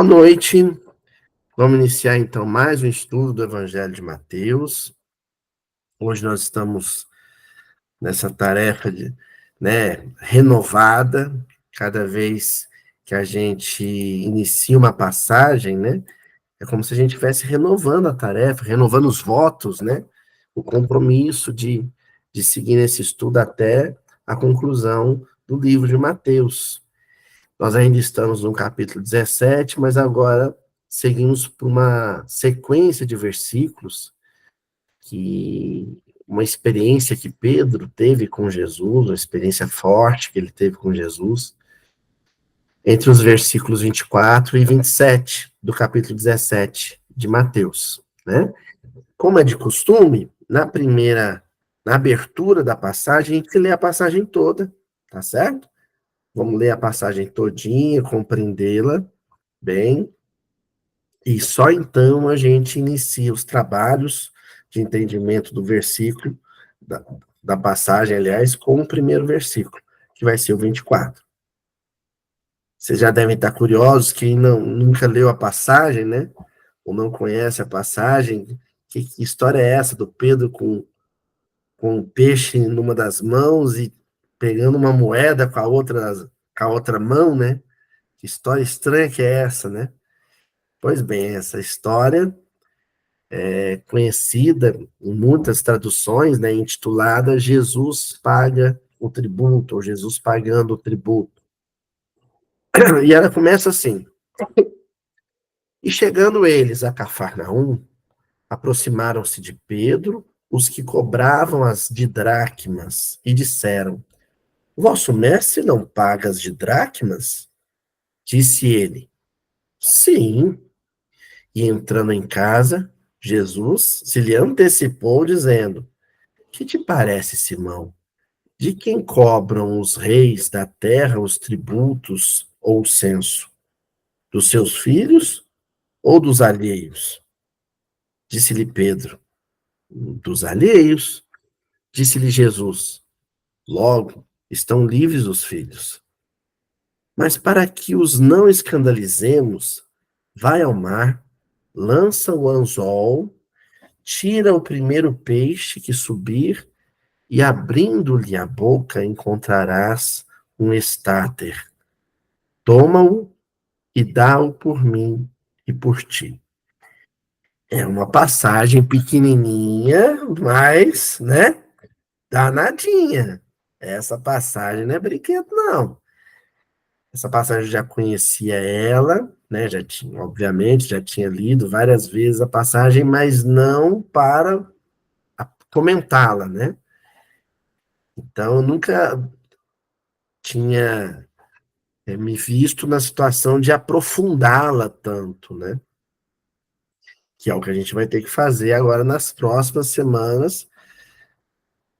Boa noite. Vamos iniciar então mais um estudo do Evangelho de Mateus. Hoje nós estamos nessa tarefa renovada. Cada vez que a gente inicia uma passagem, é como se a gente estivesse renovando a tarefa, renovando os votos, o compromisso de seguir nesse estudo até a conclusão do livro de Mateus. Nós ainda estamos no capítulo 17, mas agora seguimos por uma sequência de versículos uma experiência que Pedro teve com Jesus, uma experiência forte que ele teve com Jesus, entre os versículos 24 e 27 do capítulo 17 de Mateus, Como é de costume, na abertura da passagem, a gente lê a passagem toda, tá certo? Vamos ler a passagem todinha, compreendê-la bem, e só então a gente inicia os trabalhos de entendimento do versículo, da passagem, aliás, com o primeiro versículo, que vai ser o 24. Vocês já devem estar curiosos, quem nunca leu a passagem, ou não conhece a passagem, que história é essa do Pedro com um peixe numa das mãos e pegando uma moeda com a outra mão, Que história estranha que é essa, Pois bem, essa história é conhecida em muitas traduções, intitulada Jesus paga o tributo, ou Jesus pagando o tributo. E ela começa assim: E chegando eles a Cafarnaum, aproximaram-se de Pedro os que cobravam as didracmas e disseram: Vosso mestre não paga as didracmas? Disse ele: Sim. E entrando em casa, Jesus se lhe antecipou, dizendo: Que te parece, Simão? De quem cobram os reis da terra os tributos ou o censo? Dos seus filhos ou dos alheios? Disse-lhe Pedro: Dos alheios. Disse-lhe Jesus: Logo, estão livres os filhos. Mas para que os não escandalizemos, vai ao mar, lança o anzol, tira o primeiro peixe que subir, e abrindo-lhe a boca encontrarás um estáter. Toma-o e dá-o por mim e por ti. É uma passagem pequenininha, mas, danadinha. Essa passagem não é brinquedo, não. Essa passagem eu já conhecia ela, obviamente, já tinha lido várias vezes a passagem, mas não para comentá-la, Então, eu nunca tinha me visto na situação de aprofundá-la tanto, Que é o que a gente vai ter que fazer agora nas próximas semanas,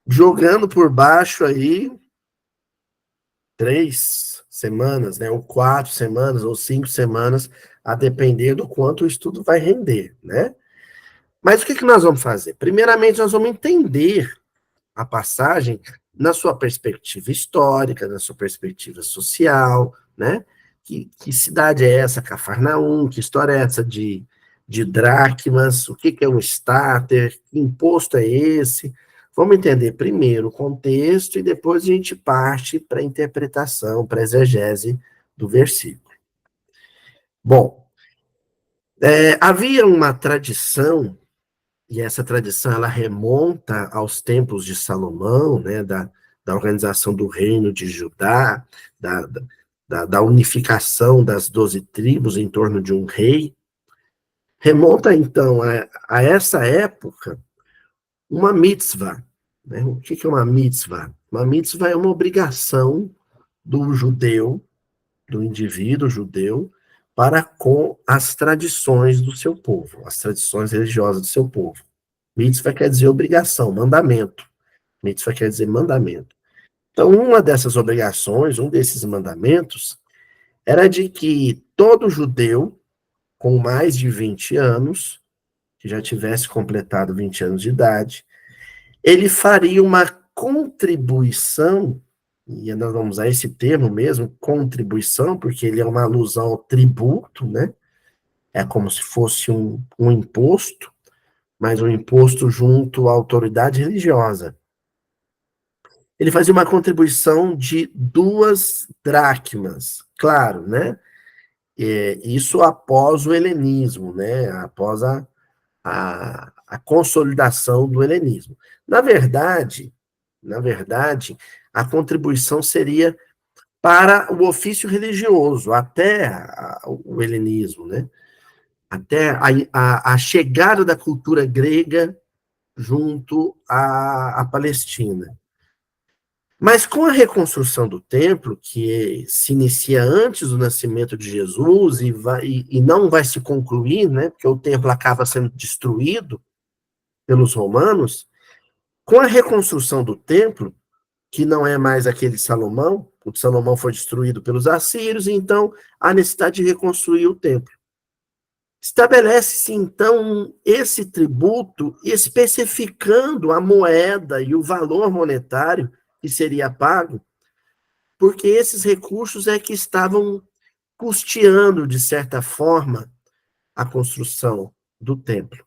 jogando por baixo aí 3 semanas, ou 4 semanas, ou 5 semanas, a depender do quanto o estudo vai render, Mas o que nós vamos fazer? Primeiramente, nós vamos entender a passagem na sua perspectiva histórica, na sua perspectiva social, Que cidade é essa, Cafarnaum? Que história é essa de dracmas? O que é um estáter? Que imposto é esse? Vamos entender primeiro o contexto e depois a gente parte para a interpretação, para a exegese do versículo. Bom, havia uma tradição, e essa tradição ela remonta aos tempos de Salomão, da organização do reino de Judá, da unificação das 12 tribos em torno de um rei. Remonta, então, a essa época, uma mitzvah. O que é uma mitzvah? Uma mitzvah é uma obrigação do judeu, do indivíduo judeu, para com as tradições do seu povo, as tradições religiosas do seu povo. Mitzvah quer dizer obrigação, mandamento. Mitzvah quer dizer mandamento. Então, uma dessas obrigações, um desses mandamentos, era de que todo judeu com mais de 20 anos, que já tivesse completado 20 anos de idade, ele faria uma contribuição, e nós vamos usar esse termo mesmo, contribuição, porque ele é uma alusão ao tributo, É como se fosse um imposto, mas um imposto junto à autoridade religiosa. Ele fazia uma contribuição de 2 dracmas, claro, né? Isso após o helenismo, né? Após a consolidação do helenismo. Na verdade, a contribuição seria para o ofício religioso, até o helenismo, né? Até a chegada da cultura grega junto à Palestina. Mas com a reconstrução do templo, que se inicia antes do nascimento de Jesus e não vai se concluir, né, porque o templo acaba sendo destruído pelos romanos, com a reconstrução do templo, que não é mais aquele de Salomão, o de Salomão foi destruído pelos assírios, então há necessidade de reconstruir o templo. Estabelece-se, então, esse tributo especificando a moeda e o valor monetário que seria pago, porque esses recursos é que estavam custeando, de certa forma, a construção do templo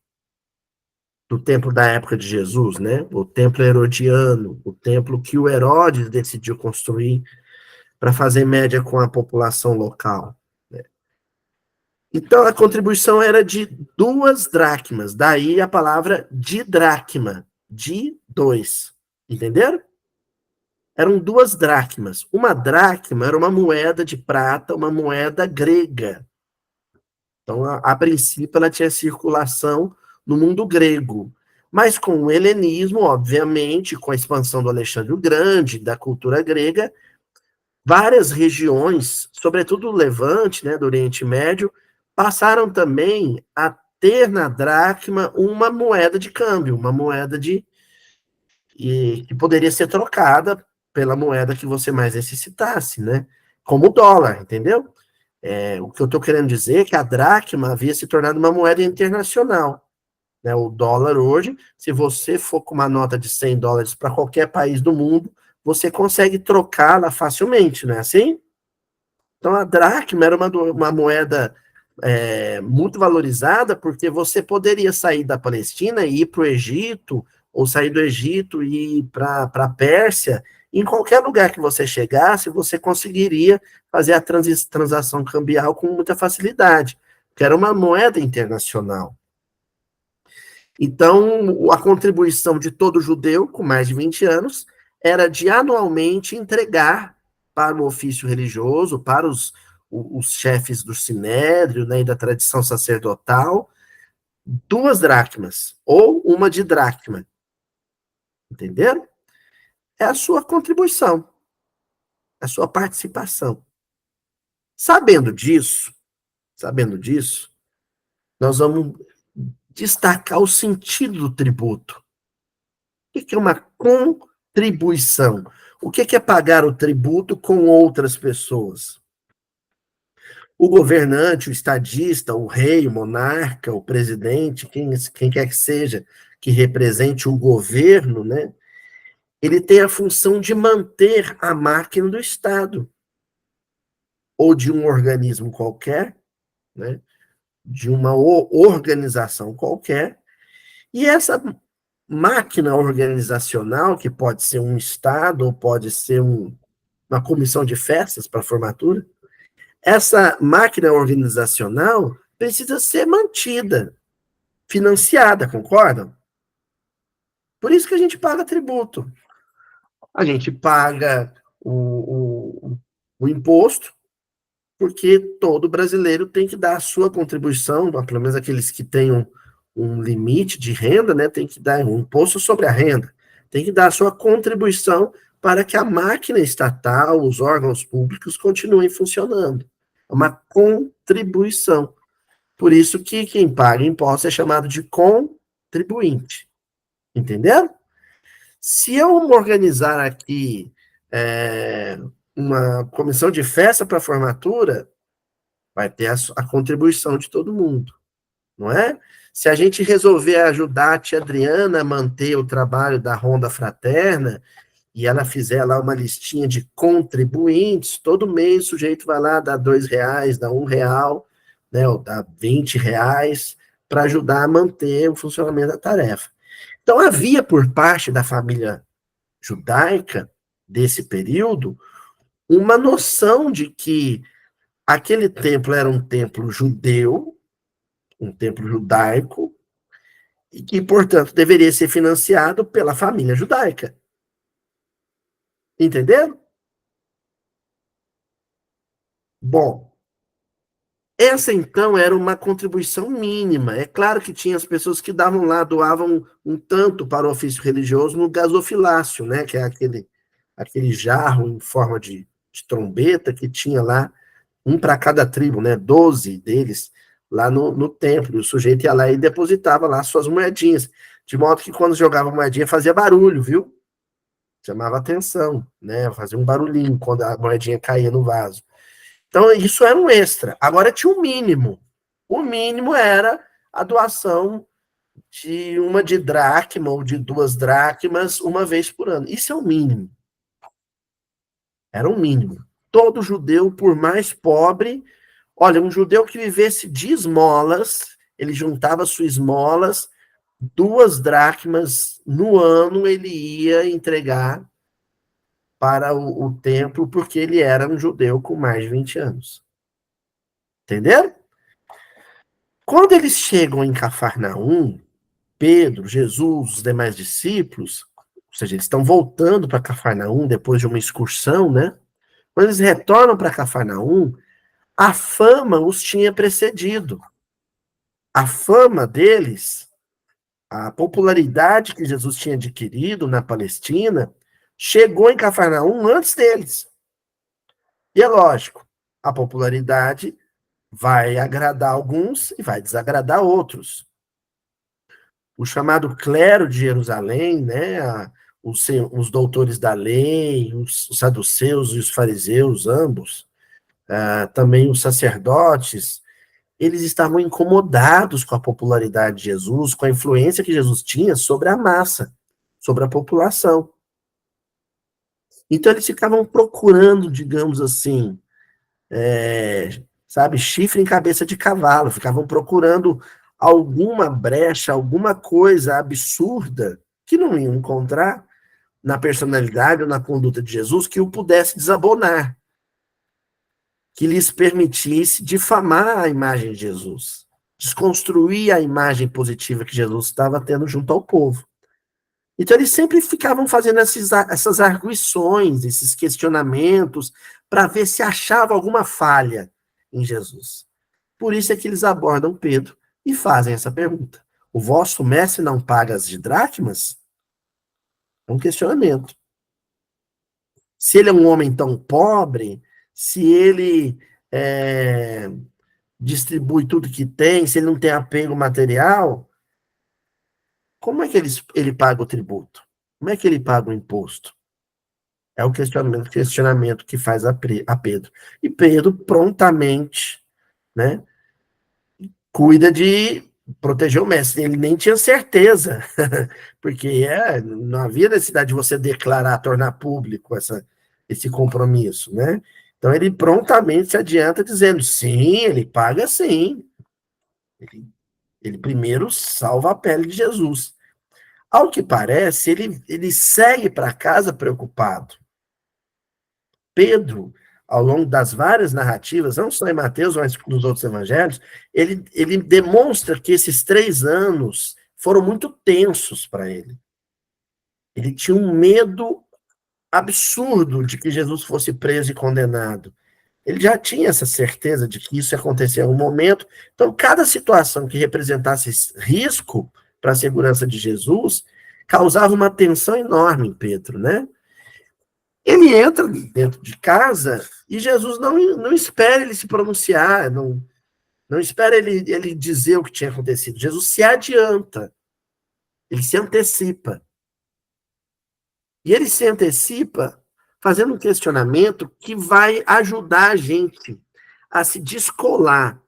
da época de Jesus, né? O templo herodiano, o templo que o Herodes decidiu construir para fazer média com a população local. Né? Então, a contribuição era de 2 dracmas, daí a palavra didracma, de 2, entenderam? Eram 2 dracmas. Uma dracma era uma moeda de prata, uma moeda grega. Então, a princípio, ela tinha circulação no mundo grego. Mas com o helenismo, obviamente, com a expansão do Alexandre o Grande, da cultura grega, várias regiões, sobretudo o Levante, né, do Oriente Médio, passaram também a ter na dracma uma moeda de câmbio, uma moeda que poderia ser trocada pela moeda que você mais necessitasse, né? Como o dólar, entendeu? O que eu estou querendo dizer é que a dracma havia se tornado uma moeda internacional. Né? O dólar hoje, se você for com uma nota de $100 para qualquer país do mundo, você consegue trocá-la facilmente, não é assim? Então a dracma era uma moeda muito valorizada, porque você poderia sair da Palestina e ir para o Egito, ou sair do Egito e ir para a Pérsia. Em qualquer lugar que você chegasse, você conseguiria fazer a transação cambial com muita facilidade, porque era uma moeda internacional. Então, a contribuição de todo judeu com mais de 20 anos era de anualmente entregar para o ofício religioso, para os chefes do sinédrio, né, e da tradição sacerdotal, 2 dracmas, ou uma de dracma. Entenderam? É a sua contribuição, a sua participação. Sabendo disso, nós vamos destacar o sentido do tributo. O que é uma contribuição? O que é pagar o tributo com outras pessoas? O governante, o estadista, o rei, o monarca, o presidente, quem quer que seja, que represente o governo, né? Ele tem a função de manter a máquina do Estado, ou de um organismo qualquer, né? De uma organização qualquer, e essa máquina organizacional, que pode ser um Estado, ou pode ser uma comissão de festas para formatura, essa máquina organizacional precisa ser mantida, financiada, concordam? Por isso que a gente paga tributo. A gente paga o imposto, porque todo brasileiro tem que dar a sua contribuição, pelo menos aqueles que têm um limite de renda, né, tem que dar um imposto sobre a renda, tem que dar a sua contribuição para que a máquina estatal, os órgãos públicos continuem funcionando. É uma contribuição. Por isso que quem paga imposto é chamado de contribuinte. Entenderam? Se eu me organizar aqui uma comissão de festa para formatura, vai ter a contribuição de todo mundo, não é? Se a gente resolver ajudar a tia Adriana a manter o trabalho da Ronda Fraterna, e ela fizer lá uma listinha de contribuintes, todo mês o sujeito vai lá, dá R$2, dá R$1, né, ou dá R$ 20 para ajudar a manter o funcionamento da tarefa. Então, havia por parte da família judaica desse período uma noção de que aquele templo era um templo judeu, um templo judaico, e que, portanto, deveria ser financiado pela família judaica. Entenderam? Bom, essa então era uma contribuição mínima. É claro que tinha as pessoas que davam lá, doavam um tanto para o ofício religioso no gasofilácio, né? Que é aquele jarro em forma de trombeta que tinha lá, um para cada tribo, né? 12 deles lá no templo. O sujeito ia lá e depositava lá suas moedinhas. De modo que quando jogava moedinha fazia barulho, viu? Chamava atenção, né? Fazia um barulhinho quando a moedinha caía no vaso. Então, isso era um extra. Agora tinha um mínimo. O mínimo era a doação de uma de dracma ou de 2 dracmas uma vez por ano. Isso é o mínimo. Era um mínimo. Todo judeu, por mais pobre, olha, um judeu que vivesse de esmolas, ele juntava suas esmolas, 2 dracmas no ano ele ia entregar para o templo, porque ele era um judeu com mais de 20 anos. Entenderam? Quando eles chegam em Cafarnaum, Pedro, Jesus, os demais discípulos, ou seja, eles estão voltando para Cafarnaum depois de uma excursão, né? Quando eles retornam para Cafarnaum, a fama os tinha precedido. A fama deles, a popularidade que Jesus tinha adquirido na Palestina, chegou em Cafarnaum antes deles. E é lógico, a popularidade vai agradar alguns e vai desagradar outros. O chamado clero de Jerusalém, né, os doutores da lei, os saduceus e os fariseus, ambos, também os sacerdotes, eles estavam incomodados com a popularidade de Jesus, com a influência que Jesus tinha sobre a massa, sobre a população. Então eles ficavam procurando, digamos assim, sabe, chifre em cabeça de cavalo, ficavam procurando alguma brecha, alguma coisa absurda que não iam encontrar na personalidade ou na conduta de Jesus que o pudesse desabonar, que lhes permitisse difamar a imagem de Jesus, desconstruir a imagem positiva que Jesus estava tendo junto ao povo. Então eles sempre ficavam fazendo essas arguições, esses questionamentos, para ver se achava alguma falha em Jesus. Por isso é que eles abordam Pedro e fazem essa pergunta. O vosso mestre não paga as de dracmas? É um questionamento. Se ele é um homem tão pobre, se ele distribui tudo que tem, se ele não tem apego material, como é que ele paga o tributo? Como é que ele paga o imposto? É o questionamento que faz a Pedro. E Pedro prontamente, né, cuida de proteger o mestre. Ele nem tinha certeza, porque não havia necessidade de você declarar, tornar público esse compromisso, né? Então ele prontamente se adianta dizendo, sim, ele paga sim. Ele primeiro salva a pele de Jesus. Ao que parece, ele segue para casa preocupado. Pedro, ao longo das várias narrativas, não só em Mateus, mas nos outros evangelhos, ele demonstra que esses 3 anos foram muito tensos para ele. Ele tinha um medo absurdo de que Jesus fosse preso e condenado. Ele já tinha essa certeza de que isso ia acontecer em algum momento. Então, cada situação que representasse risco para a segurança de Jesus causava uma tensão enorme em Pedro, né? Ele entra dentro de casa e Jesus não espera ele se pronunciar, não espera ele dizer o que tinha acontecido. Jesus se adianta, ele se antecipa. E ele se antecipa fazendo um questionamento que vai ajudar a gente a se descolar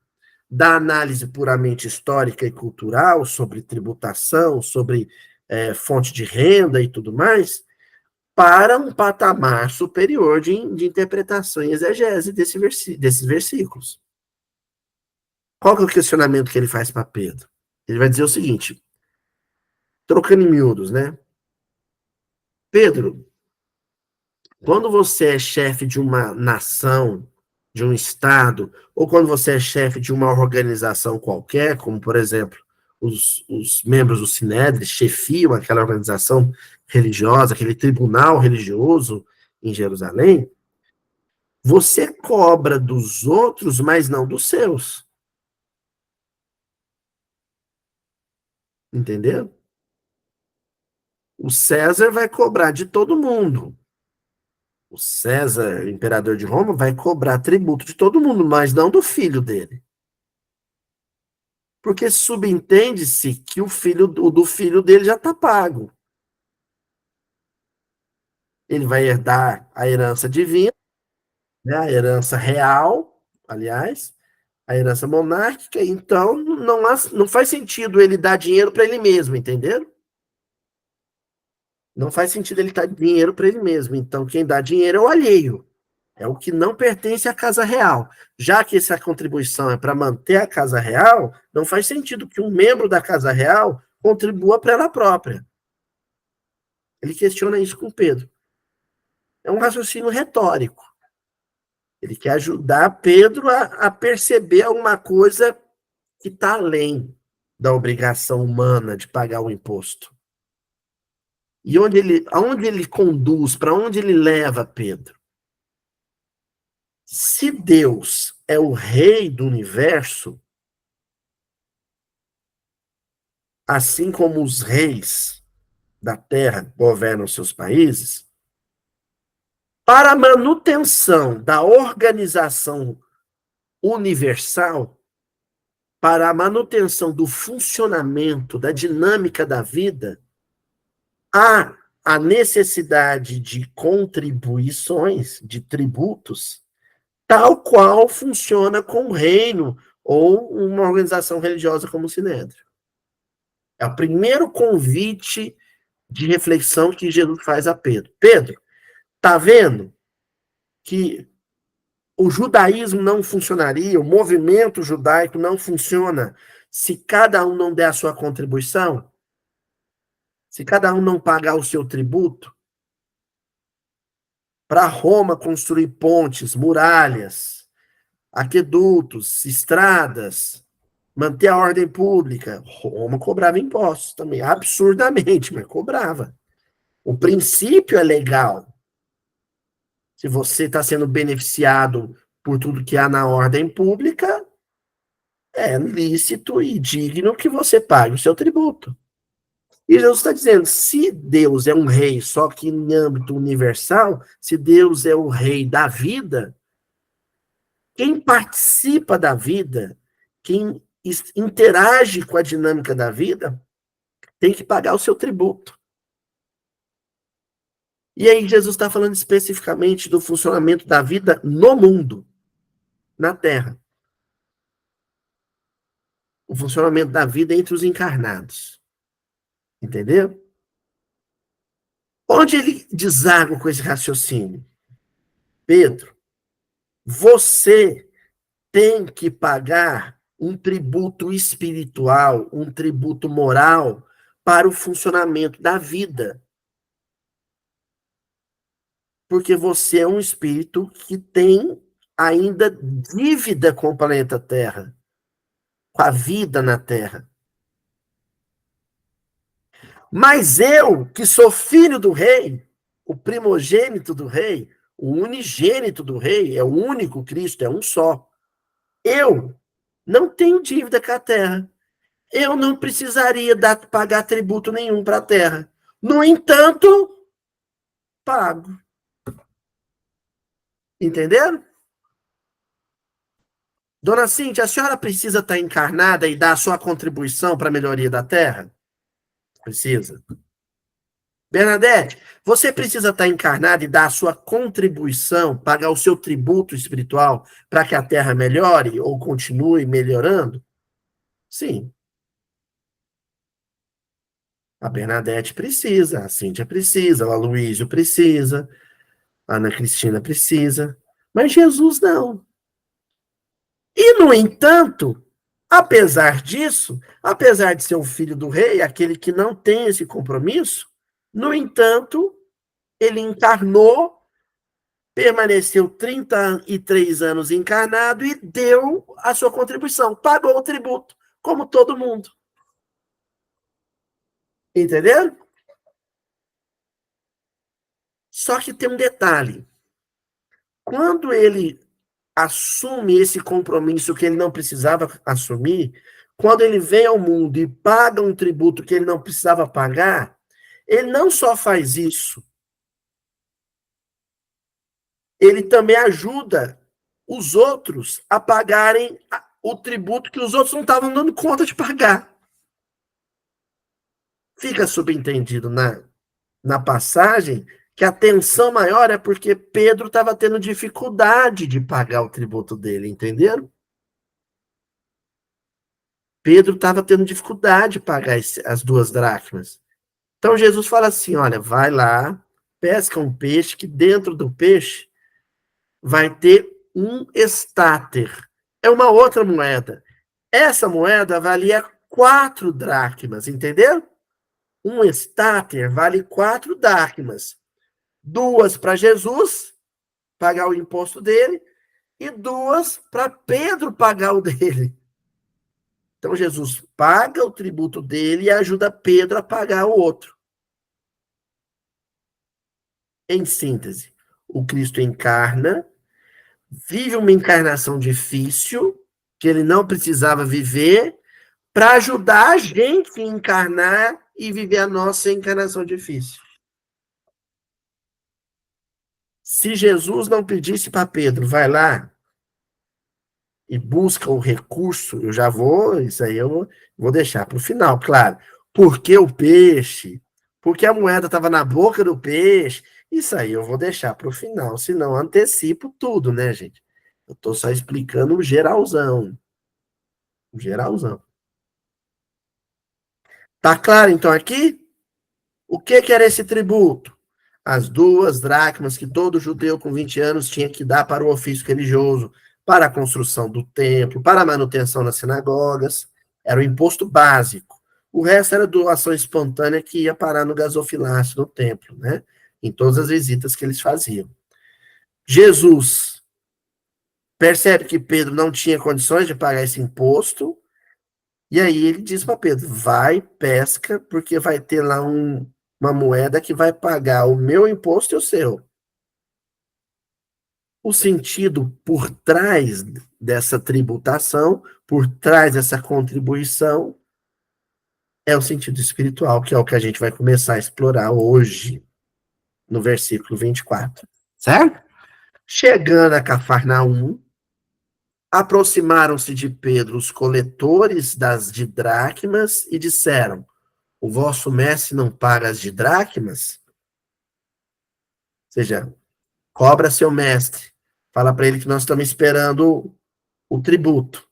da análise puramente histórica e cultural sobre tributação, sobre fonte de renda e tudo mais, para um patamar superior de interpretação e exegese desses versículos. Qual que é o questionamento que ele faz para Pedro? Ele vai dizer o seguinte, trocando em miúdos, né? Pedro, quando você é chefe de uma nação, de um estado, ou quando você é chefe de uma organização qualquer, como, por exemplo, os membros do Sinédrio chefiam aquela organização religiosa, aquele tribunal religioso em Jerusalém, você cobra dos outros, mas não dos seus. Entendeu? O César vai cobrar de todo mundo. O César, imperador de Roma, vai cobrar tributo de todo mundo, mas não do filho dele. Porque subentende-se que o do filho dele já está pago. Ele vai herdar a herança divina, né, a herança real, aliás, a herança monárquica, então não faz sentido ele dar dinheiro para ele mesmo, entendeu? Não faz sentido ele dar dinheiro para ele mesmo. Então, quem dá dinheiro é o alheio. É o que não pertence à casa real. Já que essa contribuição é para manter a casa real, não faz sentido que um membro da casa real contribua para ela própria. Ele questiona isso com Pedro. É um raciocínio retórico. Ele quer ajudar Pedro a perceber alguma coisa que está além da obrigação humana de pagar o imposto. E aonde ele conduz, para onde ele leva Pedro? Se Deus é o rei do universo, assim como os reis da terra governam seus países, para a manutenção da organização universal, para a manutenção do funcionamento, da dinâmica da vida, há a necessidade de contribuições, de tributos, tal qual funciona com o reino ou uma organização religiosa como o Sinédrio. É o primeiro convite de reflexão que Jesus faz a Pedro. Pedro, tá vendo que o judaísmo não funcionaria, o movimento judaico não funciona se cada um não der a sua contribuição? Se cada um não pagar o seu tributo? Para Roma construir pontes, muralhas, aquedutos, estradas, manter a ordem pública, Roma cobrava impostos também, absurdamente, mas cobrava. O princípio é legal. Se você está sendo beneficiado por tudo que há na ordem pública, é lícito e digno que você pague o seu tributo. E Jesus está dizendo, se Deus é um rei só que em âmbito universal, se Deus é o rei da vida, quem participa da vida, quem interage com a dinâmica da vida, tem que pagar o seu tributo. E aí Jesus está falando especificamente do funcionamento da vida no mundo, na Terra. O funcionamento da vida entre os encarnados. Entendeu? Onde ele deságua com esse raciocínio? Pedro, você tem que pagar um tributo espiritual, um tributo moral para o funcionamento da vida. Porque você é um espírito que tem ainda dívida com o planeta Terra, com a vida na Terra. Mas eu, que sou filho do rei, o primogênito do rei, o unigênito do rei, é o único Cristo, é um só. Eu não tenho dívida com a terra. Eu não precisaria pagar tributo nenhum para a terra. No entanto, pago. Entenderam? Dona Cíntia, a senhora precisa estar encarnada e dar a sua contribuição para a melhoria da terra? Precisa. Bernadette, você precisa estar encarnado e dar a sua contribuição, pagar o seu tributo espiritual para que a Terra melhore ou continue melhorando? Sim. A Bernadette precisa, a Cíntia precisa, o Aloysio precisa, a Ana Cristina precisa, mas Jesus não. E, no entanto, Apesar disso, apesar de ser o filho do rei, aquele que não tem esse compromisso, no entanto, ele encarnou, permaneceu 33 anos encarnado e deu a sua contribuição, pagou o tributo, como todo mundo. Entendeu? Só que tem um detalhe. Quando ele assume esse compromisso que ele não precisava assumir, quando ele vem ao mundo e paga um tributo que ele não precisava pagar, ele não só faz isso, ele também ajuda os outros a pagarem o tributo que os outros não estavam dando conta de pagar. Fica subentendido na passagem que a tensão maior é porque Pedro estava tendo dificuldade de pagar o tributo dele, entenderam? Pedro estava tendo dificuldade de pagar as 2 dracmas. Então Jesus fala assim: olha, vai lá, pesca um peixe, que dentro do peixe vai ter um estáter. É uma outra moeda. Essa moeda valia 4 dracmas, entendeu? Um estáter vale 4 dracmas. 2 para Jesus, pagar o imposto dele, e 2 para Pedro pagar o dele. Então Jesus paga o tributo dele e ajuda Pedro a pagar o outro. Em síntese, o Cristo encarna, vive uma encarnação difícil, que ele não precisava viver, para ajudar a gente a encarnar e viver a nossa encarnação difícil. Se Jesus não pedisse para Pedro, vai lá e busca o recurso, eu já vou, isso aí eu vou deixar para o final, claro. Por que o peixe? Porque a moeda estava na boca do peixe. Isso aí eu vou deixar para o final, senão antecipo tudo, né, gente? Eu estou só explicando o geralzão. O geralzão. Tá claro, então, aqui? O que era esse tributo? As 2 dracmas que todo judeu com 20 anos tinha que dar para o ofício religioso, para a construção do templo, para a manutenção das sinagogas. Era o imposto básico. O resto era doação espontânea que ia parar no gasofilácio no templo, né? Em todas as visitas que eles faziam. Jesus percebe que Pedro não tinha condições de pagar esse imposto, e aí ele diz para Pedro: vai, pesca, porque vai ter lá uma moeda que vai pagar o meu imposto e o seu. O sentido por trás dessa tributação, por trás dessa contribuição, é o sentido espiritual, que é o que a gente vai começar a explorar hoje, no versículo 24. Certo? Chegando a Cafarnaum, aproximaram-se de Pedro os coletores das didracmas e disseram: o vosso mestre não paga as didracmas? Ou seja, cobra seu mestre. Fala para ele que nós estamos esperando o tributo.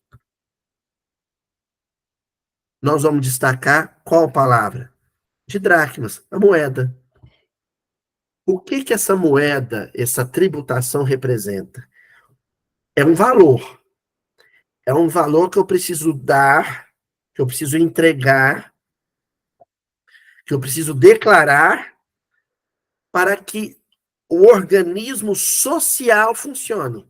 Nós vamos destacar qual palavra? De dracmas, a moeda. O que essa moeda, essa tributação representa? É um valor. É um valor que eu preciso dar, que eu preciso entregar, que eu preciso declarar para que o organismo social funcione.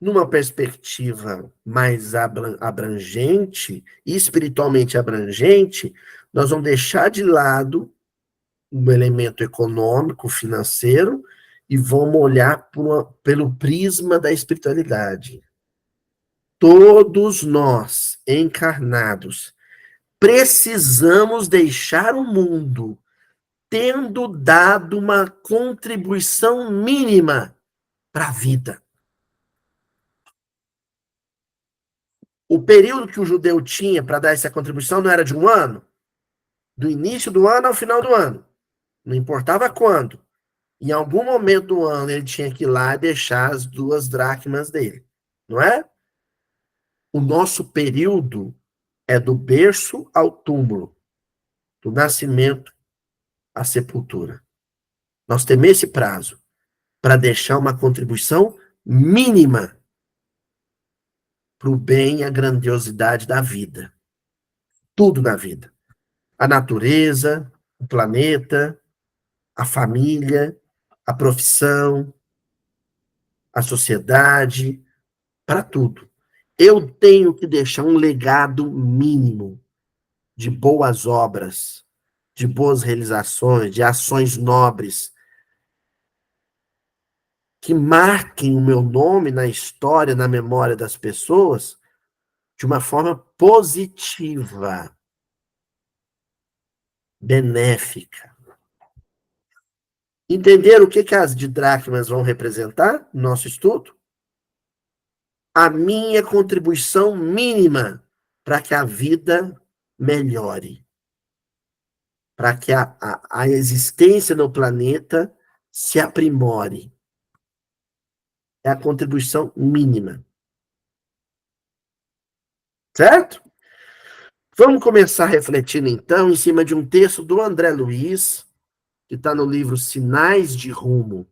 Numa perspectiva mais abrangente, espiritualmente abrangente, nós vamos deixar de lado o elemento econômico, financeiro, e vamos olhar pelo prisma da espiritualidade. Todos nós, encarnados, precisamos deixar o mundo tendo dado uma contribuição mínima para a vida. O período que o judeu tinha para dar essa contribuição não era de um ano? Do início do ano ao final do ano. Não importava quando. Em algum momento do ano ele tinha que ir lá e deixar as 2 dracmas dele. Não é? O nosso período é do berço ao túmulo, do nascimento à sepultura. Nós temos esse prazo para deixar uma contribuição mínima. para o bem e a grandiosidade da vida. Tudo na vida. A natureza, o planeta, a família, a profissão, a sociedade, para tudo. Eu tenho que deixar um legado mínimo de boas obras, de boas realizações, de ações nobres, que marquem o meu nome na história, na memória das pessoas, de uma forma positiva, benéfica. Entender o que as didracmas vão representar no nosso estudo? A minha contribuição mínima para que a vida melhore, para que a existência no planeta se aprimore. É a contribuição mínima. Certo? Vamos começar refletindo, então, em cima de um texto do André Luiz, que está no livro Sinais de Rumo,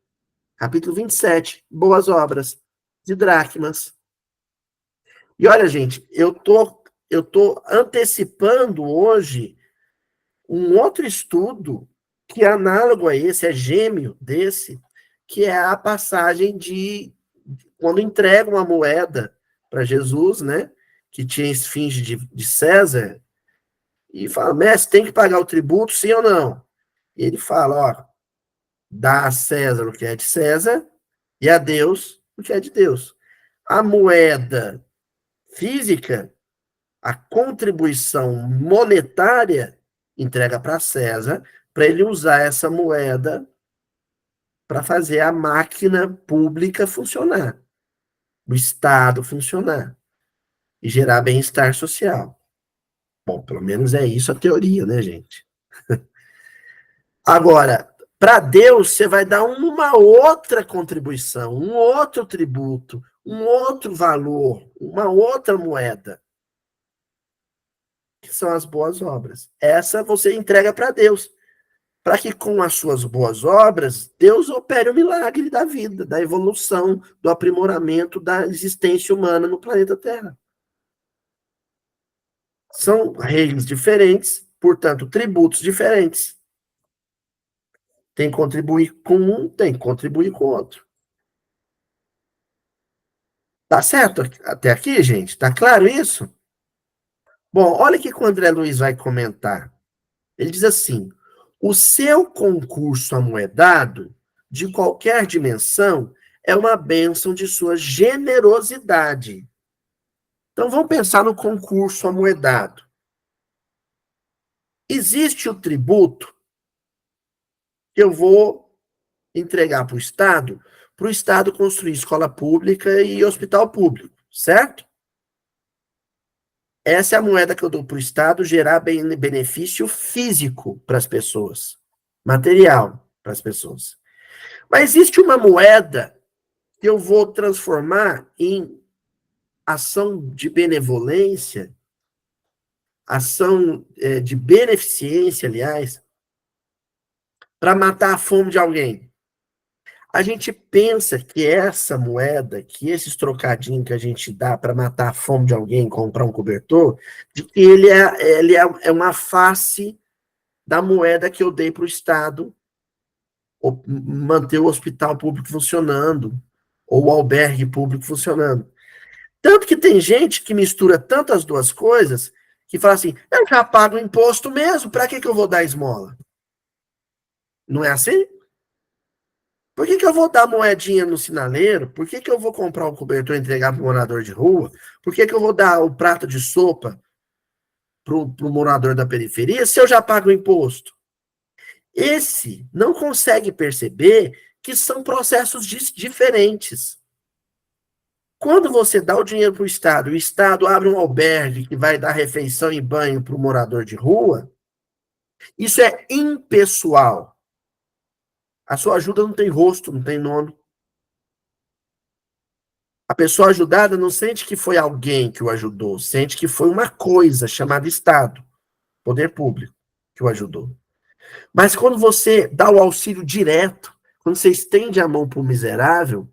capítulo 27, Boas Obras, de Dracmas. E olha, gente, eu tô antecipando hoje um outro estudo que é análogo a esse, é gêmeo desse, que é a passagem de quando entregam a moeda para Jesus, né, que tinha esfinge de César, e fala, mestre, tem que pagar o tributo, sim ou não? E ele fala, ó, dá a César o que é de César e a Deus o que é de Deus. A moeda física, a contribuição monetária, entrega para César, para ele usar essa moeda para fazer a máquina pública funcionar, o Estado funcionar e gerar bem-estar social. Bom, pelo menos é isso a teoria, né, gente? Agora, para Deus, você vai dar uma outra contribuição, um outro tributo, um outro valor, uma outra moeda, que são as boas obras. Essa você entrega para Deus, para que com as suas boas obras, Deus opere o milagre da vida, da evolução, do aprimoramento da existência humana no planeta Terra. São reis diferentes, portanto, tributos diferentes. Tem que contribuir com um, tem que contribuir com o outro. Tá certo até aqui, gente? Tá claro isso? Bom, olha o que o André Luiz vai comentar. Ele diz assim: o seu concurso amoedado, de qualquer dimensão, é uma bênção de sua generosidade. Então vamos pensar no concurso amoedado. Existe o tributo que eu vou entregar para o Estado construir escola pública e hospital público, certo? Essa é a moeda que eu dou para o Estado gerar benefício físico para as pessoas, material para as pessoas. Mas existe uma moeda que eu vou transformar em ação de benevolência, ação de beneficência, aliás, para matar a fome de alguém. A gente pensa que essa moeda, que esses trocadinhos que a gente dá para matar a fome de alguém, comprar um cobertor, de que ele é uma face da moeda que eu dei para o Estado manter o hospital público funcionando, ou o albergue público funcionando. Tanto que tem gente que mistura tantas duas coisas, que fala assim, eu já pago imposto mesmo, para que eu vou dar esmola? Não é assim? Por que eu vou dar moedinha no sinaleiro? Por que eu vou comprar um cobertor e entregar para o morador de rua? Por que eu vou dar o prato de sopa para o morador da periferia se eu já pago imposto? Esse não consegue perceber que são processos diferentes. Quando você dá o dinheiro para o Estado abre um albergue que vai dar refeição e banho para o morador de rua, isso é impessoal. A sua ajuda não tem rosto, não tem nome. A pessoa ajudada não sente que foi alguém que o ajudou, sente que foi uma coisa chamada Estado, poder público, que o ajudou. Mas quando você dá o auxílio direto, quando você estende a mão para o miserável,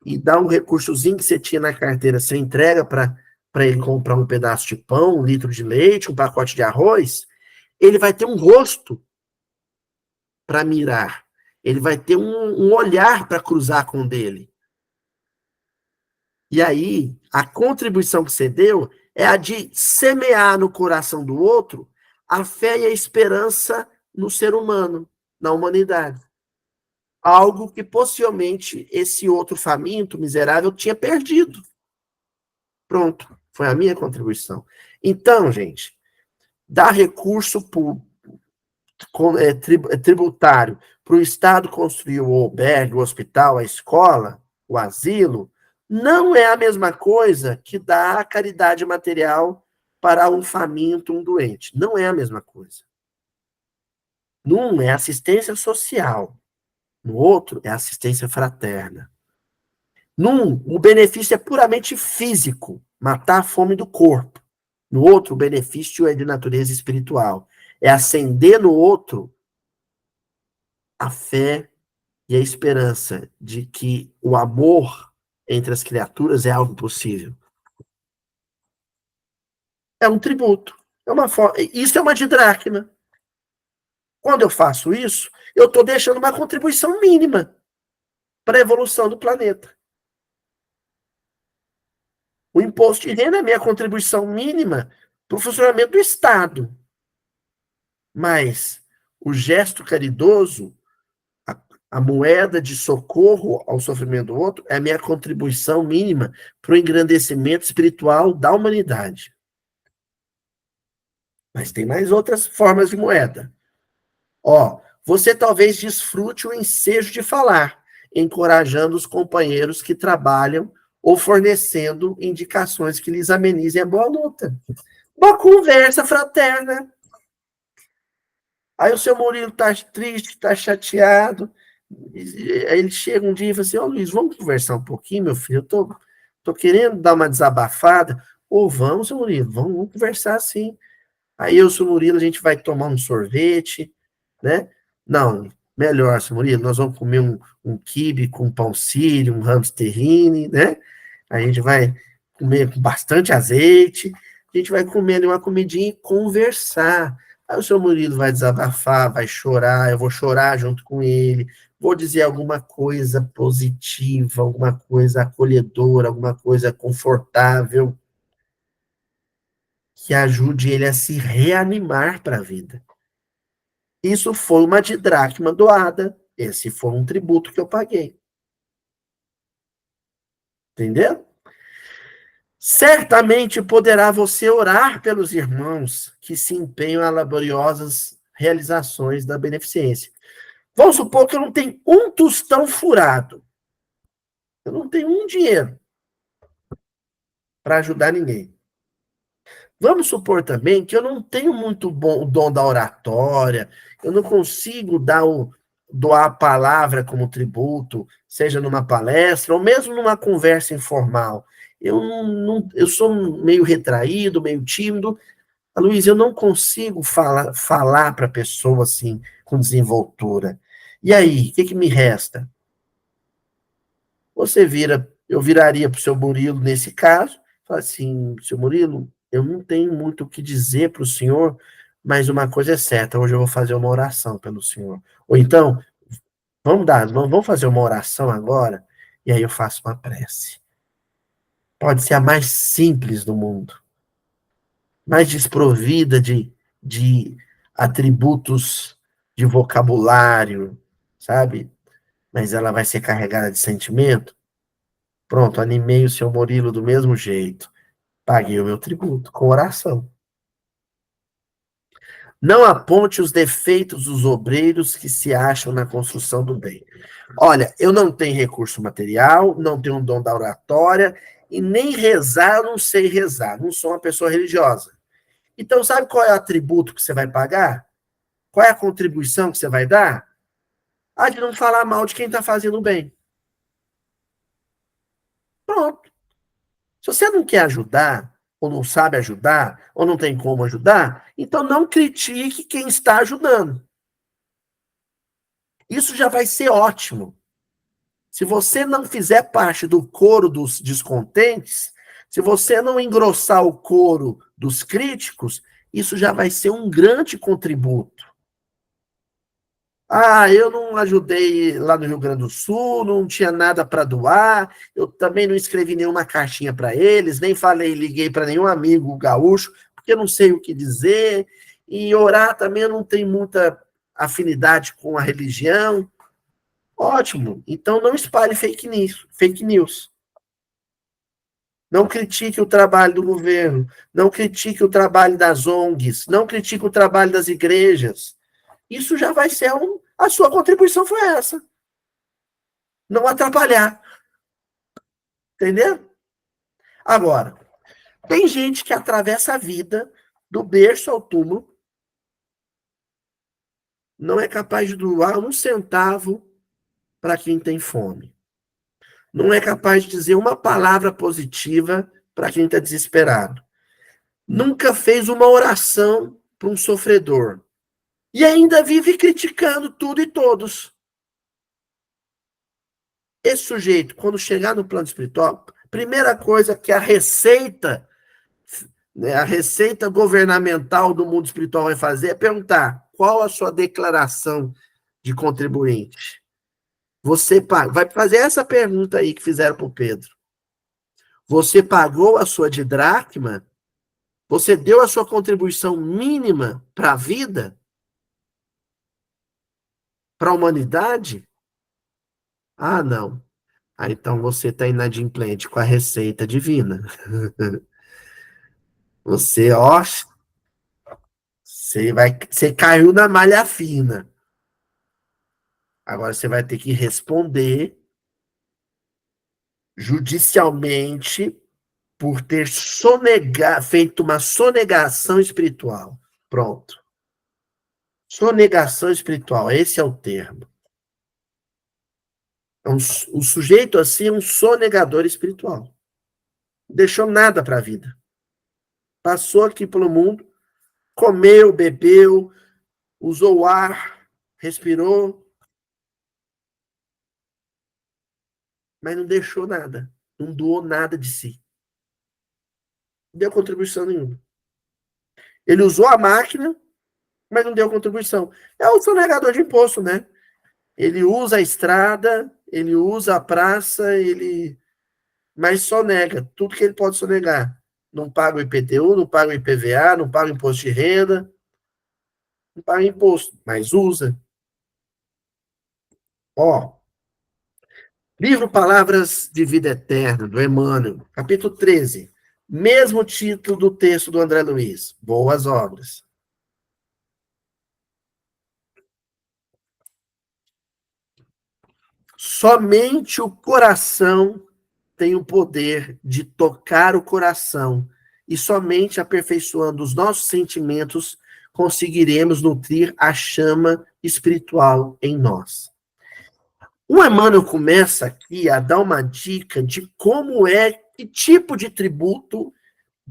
e dá um recursozinho que você tinha na carteira, você entrega para ele comprar um pedaço de pão, 1 litro de leite, um pacote de arroz, ele vai ter um rosto para mirar. Ele vai ter um olhar para cruzar com o dele. E aí, a contribuição que você deu é a de semear no coração do outro a fé e a esperança no ser humano, na humanidade. Algo que possivelmente esse outro faminto, miserável, tinha perdido. Pronto, foi a minha contribuição. Então, gente, dar recurso tributário para o Estado construir o albergue, o hospital, a escola, o asilo, não é a mesma coisa que dar caridade material para um faminto, um doente. Não é a mesma coisa. Num é assistência social, no outro é assistência fraterna. Num, o benefício é puramente físico, matar a fome do corpo. No outro, o benefício é de natureza espiritual. É acender no outro a fé e a esperança de que o amor entre as criaturas é algo possível. É um tributo. É uma forma, isso é uma didracma. Quando eu faço isso, eu estou deixando uma contribuição mínima para a evolução do planeta. O imposto de renda é a minha contribuição mínima para o funcionamento do Estado. Mas o gesto caridoso, a moeda de socorro ao sofrimento do outro, é a minha contribuição mínima para o engrandecimento espiritual da humanidade. Mas tem mais outras formas de moeda. Ó, você talvez desfrute o ensejo de falar, encorajando os companheiros que trabalham ou fornecendo indicações que lhes amenizem a boa luta. Uma conversa fraterna. Aí o seu Murilo tá triste, tá chateado. Aí ele chega um dia e fala assim: Ô Luiz, vamos conversar um pouquinho, meu filho? Eu tô querendo dar uma desabafada. Ou vamos, seu Murilo, vamos conversar sim. Aí eu, seu Murilo, a gente vai tomar um sorvete, né? Não, melhor, seu Murilo, nós vamos comer um quibe com pão sírio, um hamsterrine, né? A gente vai comer com bastante azeite, a gente vai comer uma comidinha e conversar. Aí o seu Murilo vai desabafar, vai chorar, eu vou chorar junto com ele, vou dizer alguma coisa positiva, alguma coisa acolhedora, alguma coisa confortável, que ajude ele a se reanimar para a vida. Isso foi uma didracma doada, esse foi um tributo que eu paguei. Entendeu? Certamente poderá você orar pelos irmãos que se empenham a laboriosas realizações da beneficência. Vamos supor que eu não tenho um tostão furado. Eu não tenho um dinheiro para ajudar ninguém. Vamos supor também que eu não tenho muito bom o dom da oratória, eu não consigo doar a palavra como tributo, seja numa palestra ou mesmo numa conversa informal. Eu sou meio retraído, meio tímido. Luiz, eu não consigo falar para a pessoa assim, com desenvoltura. E aí, o que me resta? Eu viraria para o seu Murilo nesse caso, fala assim, seu Murilo, eu não tenho muito o que dizer para o senhor, mas uma coisa é certa, hoje eu vou fazer uma oração pelo senhor. Ou então, vamos fazer uma oração agora, e aí eu faço uma prece. Pode ser a mais simples do mundo, mais desprovida de atributos de vocabulário, sabe? Mas ela vai ser carregada de sentimento. Pronto, animei o seu Murilo do mesmo jeito. Paguei o meu tributo com oração. Não aponte os defeitos dos obreiros que se acham na construção do bem. Olha, eu não tenho recurso material, não tenho um dom da oratória, e nem rezar, eu não sei rezar, não sou uma pessoa religiosa. Então, sabe qual é o atributo que você vai pagar? Qual é a contribuição que você vai dar? A de não falar mal de quem está fazendo bem. Pronto. Se você não quer ajudar, ou não sabe ajudar, ou não tem como ajudar, então não critique quem está ajudando. Isso já vai ser ótimo. Se você não fizer parte do coro dos descontentes, se você não engrossar o coro dos críticos, isso já vai ser um grande contributo. Ah, eu não ajudei lá no Rio Grande do Sul, não tinha nada para doar, eu também não escrevi nenhuma cartinha para eles, nem falei, liguei para nenhum amigo gaúcho, porque eu não sei o que dizer, e orar também eu não tenho muita afinidade com a religião. Ótimo, então não espalhe fake news, fake news. Não critique o trabalho do governo, não critique o trabalho das ONGs, não critique o trabalho das igrejas. Isso já vai ser a sua contribuição foi essa. Não atrapalhar. Entendeu? Agora, tem gente que atravessa a vida do berço ao túmulo, não é capaz de doar um centavo para quem tem fome. Não é capaz de dizer uma palavra positiva para quem está desesperado. Nunca fez uma oração para um sofredor. E ainda vive criticando tudo e todos. Esse sujeito, quando chegar no plano espiritual, primeira coisa que a receita governamental do mundo espiritual vai fazer é perguntar qual a sua declaração de contribuinte. Você vai fazer essa pergunta aí que fizeram para o Pedro. Você pagou a sua didracma? Você deu a sua contribuição mínima para a vida? Para a humanidade? Ah, não. Ah, então você está inadimplente com a receita divina. Ó, você caiu na malha fina. Agora você vai ter que responder judicialmente por ter feito uma sonegação espiritual. Pronto. Sonegação espiritual, esse é o termo. O sujeito assim é um sonegador espiritual. Não deixou nada para a vida. Passou aqui pelo mundo, comeu, bebeu, usou o ar, respirou, mas não deixou nada. Não doou nada de si. Não deu contribuição nenhuma. Ele usou a máquina, mas não deu contribuição. É o sonegador de imposto, né? Ele usa a estrada, ele usa a praça, mas sonega tudo que ele pode sonegar. Não paga o IPTU, não paga o IPVA, não paga o imposto de renda, não paga imposto, mas usa. Ó, livro Palavras de Vida Eterna, do Emmanuel, capítulo 13. Mesmo título do texto do André Luiz. Boas obras. Somente o coração tem o poder de tocar o coração, e somente aperfeiçoando os nossos sentimentos conseguiremos nutrir a chama espiritual em nós. O Emmanuel começa aqui a dar uma dica de como que tipo de tributo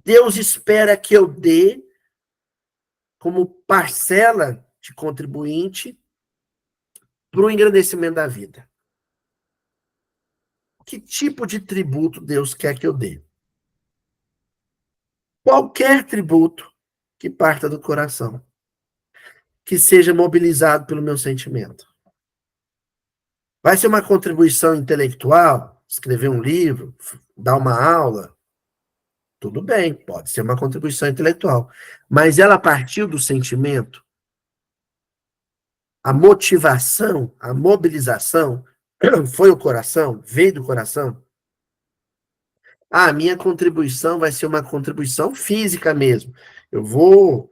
Deus espera que eu dê como parcela de contribuinte para o engrandecimento da vida. Que tipo de tributo Deus quer que eu dê? Qualquer tributo que parta do coração, que seja mobilizado pelo meu sentimento. Vai ser uma contribuição intelectual, escrever um livro, dar uma aula, tudo bem, pode ser uma contribuição intelectual, mas ela partiu do sentimento, a motivação, a mobilização, foi o coração, veio do coração. Ah, a minha contribuição vai ser uma contribuição física mesmo. Eu vou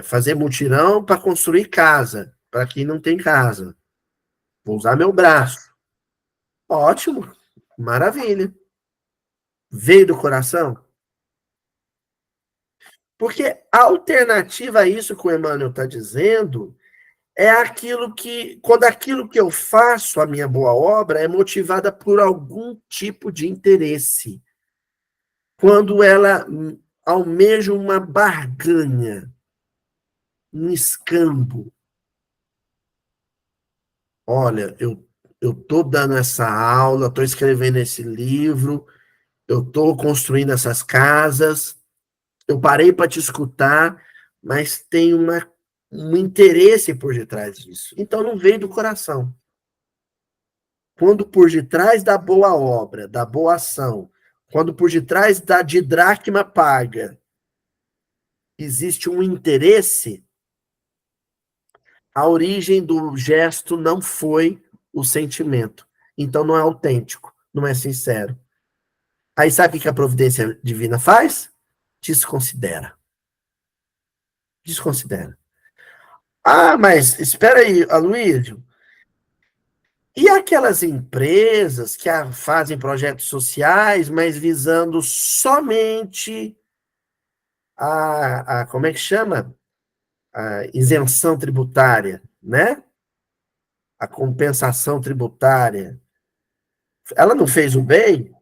fazer mutirão para construir casa, para quem não tem casa. Vou usar meu braço. Ótimo, maravilha. Veio do coração? Porque a alternativa a isso que o Emmanuel está dizendo é quando aquilo que eu faço, a minha boa obra, é motivada por algum tipo de interesse. Quando ela almeja uma barganha, um escambo. Olha, eu estou dando essa aula, estou escrevendo esse livro, eu estou construindo essas casas, eu parei para te escutar, mas tem um interesse por detrás disso. Então não veio do coração. Quando por detrás da boa obra, da boa ação, quando por detrás da didracma paga, existe um interesse, a origem do gesto não foi o sentimento. Então não é autêntico, não é sincero. Aí sabe o que a providência divina faz? Desconsidera. Desconsidera. Ah, mas espera aí, Aloysio. E aquelas empresas que fazem projetos sociais, mas visando somente como é que chama? A isenção tributária, né? A compensação tributária. Ela não fez o bem?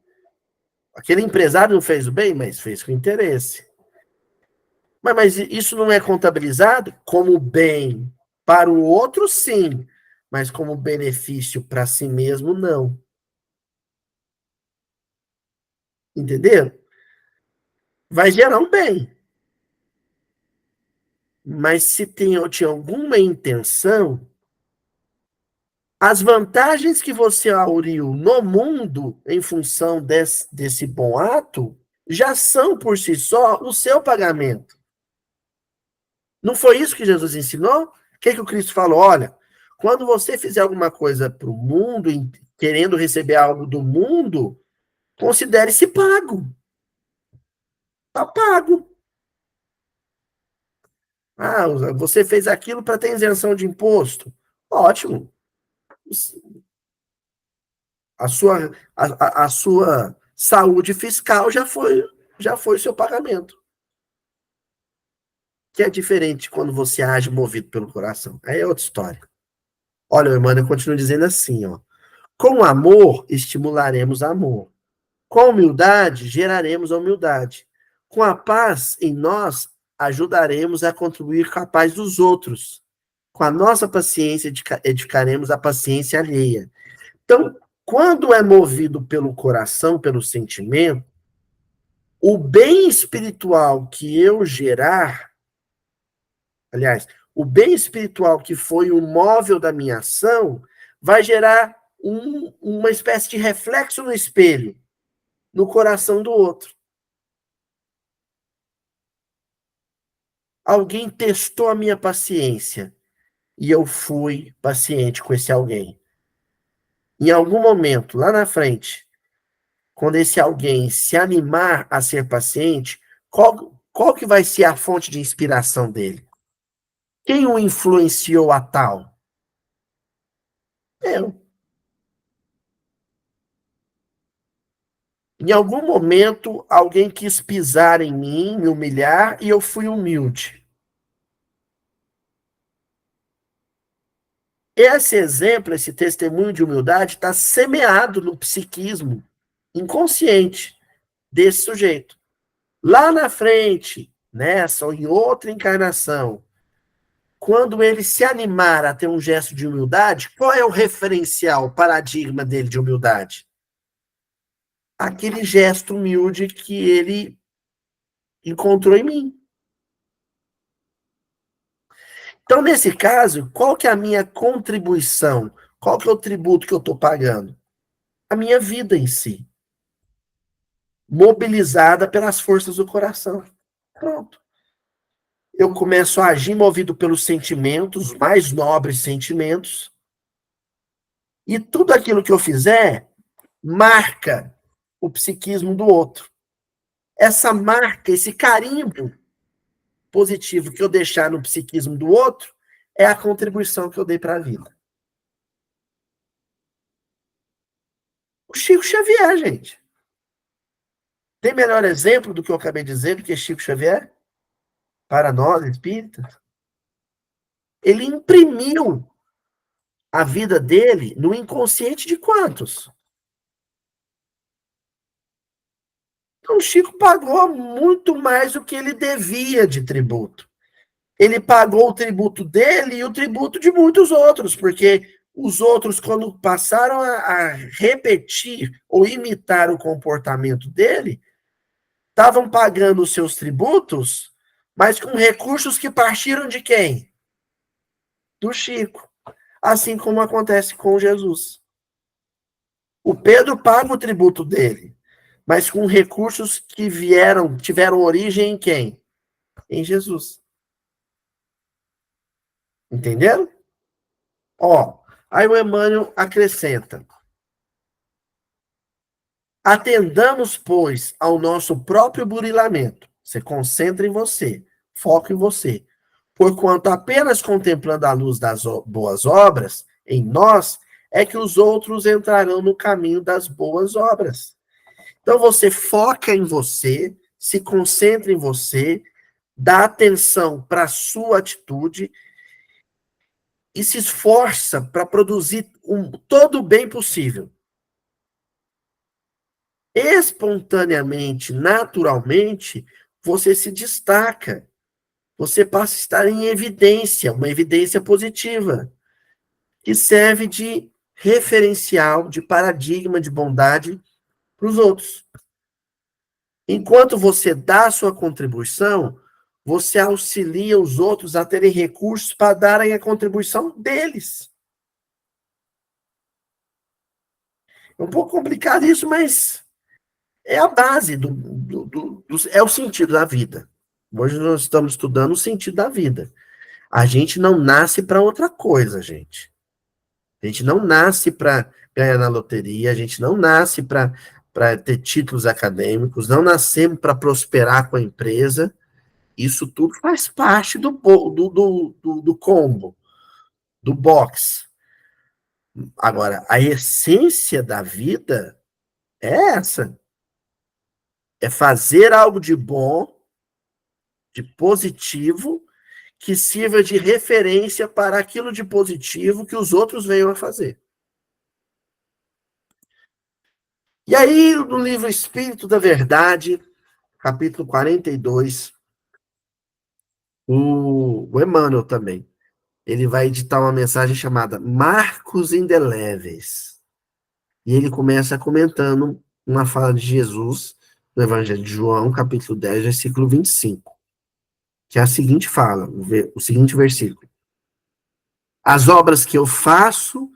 Aquele empresário não fez o bem, mas fez com interesse. Mas isso não é contabilizado como bem para o outro, sim, mas como benefício para si mesmo, não. Entendeu? Vai gerar um bem. Mas se tinha alguma intenção, as vantagens que você auriu no mundo em função desse bom ato já são por si só o seu pagamento. Não foi isso que Jesus ensinou? O que o Cristo falou? Olha, quando você fizer alguma coisa para o mundo, querendo receber algo do mundo, considere-se pago. Está pago. Ah, você fez aquilo para ter isenção de imposto. Ótimo. A sua saúde fiscal já foi o seu pagamento. Que é diferente quando você age movido pelo coração. Aí é outra história. Olha, irmã, eu continuo dizendo assim, ó. Com amor, estimularemos amor. Com humildade, geraremos a humildade. Com a paz em nós, ajudaremos a contribuir com a paz dos outros. Com a nossa paciência, edificaremos a paciência alheia. Então, quando é movido pelo coração, pelo sentimento, o bem espiritual que eu gerar, aliás, o bem espiritual que foi o móvel da minha ação, vai gerar uma espécie de reflexo no espelho, no coração do outro. Alguém testou a minha paciência e eu fui paciente com esse alguém. Em algum momento, lá na frente, quando esse alguém se animar a ser paciente, qual que vai ser a fonte de inspiração dele? Quem o influenciou a tal? Eu. Em algum momento, alguém quis pisar em mim, me humilhar, e eu fui humilde. Esse exemplo, esse testemunho de humildade, está semeado no psiquismo inconsciente desse sujeito. Lá na frente, nessa ou em outra encarnação, quando ele se animar a ter um gesto de humildade, qual é o referencial, o paradigma dele de humildade? Aquele gesto humilde que ele encontrou em mim. Então, nesse caso, qual que é a minha contribuição? Qual que é o tributo que eu estou pagando? A minha vida em si. Mobilizada pelas forças do coração. Pronto. Eu começo a agir movido pelos sentimentos, os mais nobres sentimentos, e tudo aquilo que eu fizer marca o psiquismo do outro. Essa marca, esse carimbo positivo que eu deixar no psiquismo do outro, é a contribuição que eu dei para a vida. O Chico Xavier, gente. Tem melhor exemplo do que eu acabei de dizer do que Chico Xavier? Para nós, espíritas. Ele imprimiu a vida dele no inconsciente de quantos? Então, o Chico pagou muito mais do que ele devia de tributo. Ele pagou o tributo dele e o tributo de muitos outros, porque Os outros, quando passaram a repetir ou imitar o comportamento dele, estavam pagando os seus tributos, mas com recursos que partiram de quem? Do Chico. Assim como acontece com Jesus. O Pedro paga o tributo dele, mas com recursos que tiveram origem em quem? Em Jesus. Entenderam? Ó, aí o Emmanuel acrescenta: atendamos, pois, ao nosso próprio burilamento. Você concentra em você, foca em você. Porquanto apenas contemplando a luz das boas obras em nós, é que os outros entrarão no caminho das boas obras. Então você foca em você, se concentra em você, dá atenção para a sua atitude e se esforça para produzir todo o bem possível. Espontaneamente, naturalmente, você se destaca. Você passa a estar em evidência, uma evidência positiva, que serve de referencial, de paradigma de bondade para os outros. Enquanto você dá a sua contribuição, você auxilia os outros a terem recursos para darem a contribuição deles. É um pouco complicado isso, mas é a base é o sentido da vida. Hoje nós estamos estudando o sentido da vida. A gente não nasce para outra coisa, gente. A gente não nasce para ganhar na loteria, a gente não nasce para ter títulos acadêmicos, não nascemos para prosperar com a empresa. Isso tudo faz parte do combo, do box. Agora, a essência da vida é essa. É fazer algo de bom, de positivo, que sirva de referência para aquilo de positivo que os outros venham a fazer. E aí, no livro Espírito da Verdade, capítulo 42, o Emmanuel também, ele vai editar uma mensagem chamada Marcos Indeléveis. E ele começa comentando uma fala de Jesus, no Evangelho de João, capítulo 10, versículo 25, que é a seguinte fala, o seguinte versículo: as obras que eu faço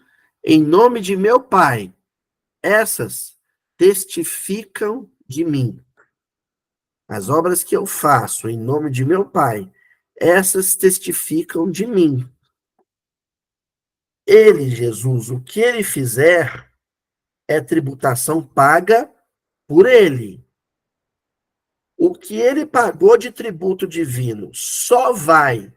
em nome de meu Pai, essas testificam de mim. As obras que eu faço em nome de meu Pai, essas testificam de mim. Ele, Jesus, o que ele fizer é tributação paga por ele. O que ele pagou de tributo divino só vai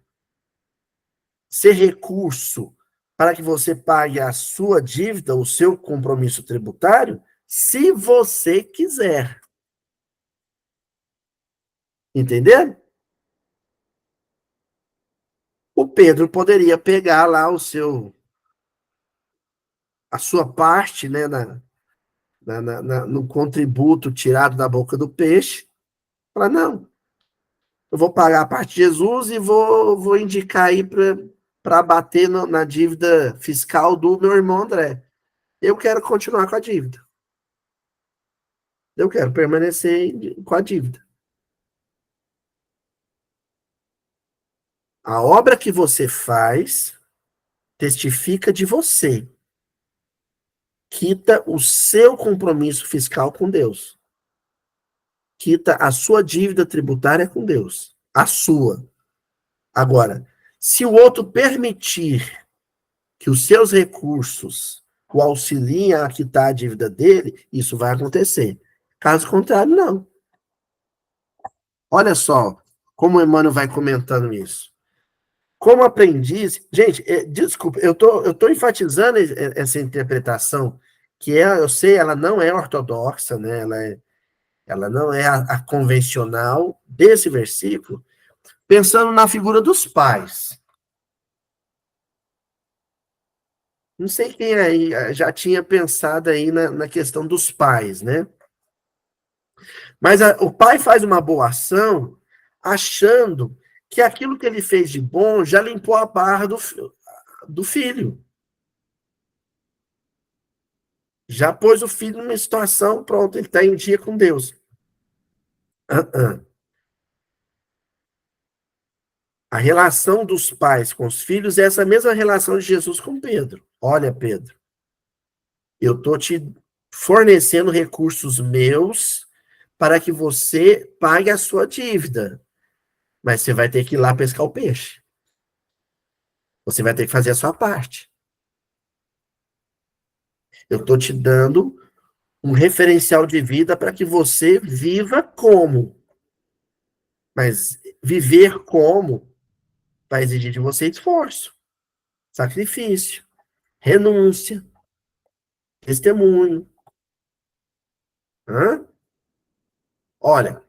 ser recurso para que você pague a sua dívida, o seu compromisso tributário, se você quiser. Entendeu? O Pedro poderia pegar lá a sua parte, né, no contributo tirado da boca do peixe, falar, não, eu vou pagar a parte de Jesus e vou indicar aí para bater na dívida fiscal do meu irmão André. Eu quero continuar com a dívida. Eu quero permanecer com a dívida. A obra que você faz testifica de você. Quita o seu compromisso fiscal com Deus. Quita a sua dívida tributária com Deus. A sua. Agora, se o outro permitir que os seus recursos o auxiliem a quitar a dívida dele, isso vai acontecer. Caso contrário, não. Olha só como o Emmanuel vai comentando isso. Como aprendiz, gente, desculpa, eu tô enfatizando essa interpretação, que eu sei, ela não é ortodoxa, né? Ela não é a convencional desse versículo, pensando na figura dos pais. Não sei quem aí já tinha pensado aí na questão dos pais, né? Mas o pai faz uma boa ação achando que aquilo que ele fez de bom já limpou a barra do filho. Já pôs o filho numa situação, pronto, ele está em dia com Deus. A relação dos pais com os filhos é essa mesma relação de Jesus com Pedro. Olha, Pedro, eu estou te fornecendo recursos meus para que você pague a sua dívida. Mas você vai ter que ir lá pescar o peixe. Você vai ter que fazer a sua parte. Eu estou te dando um referencial de vida para que você viva como. Mas viver como vai exigir de você esforço, sacrifício, renúncia, testemunho. Hã? Olha,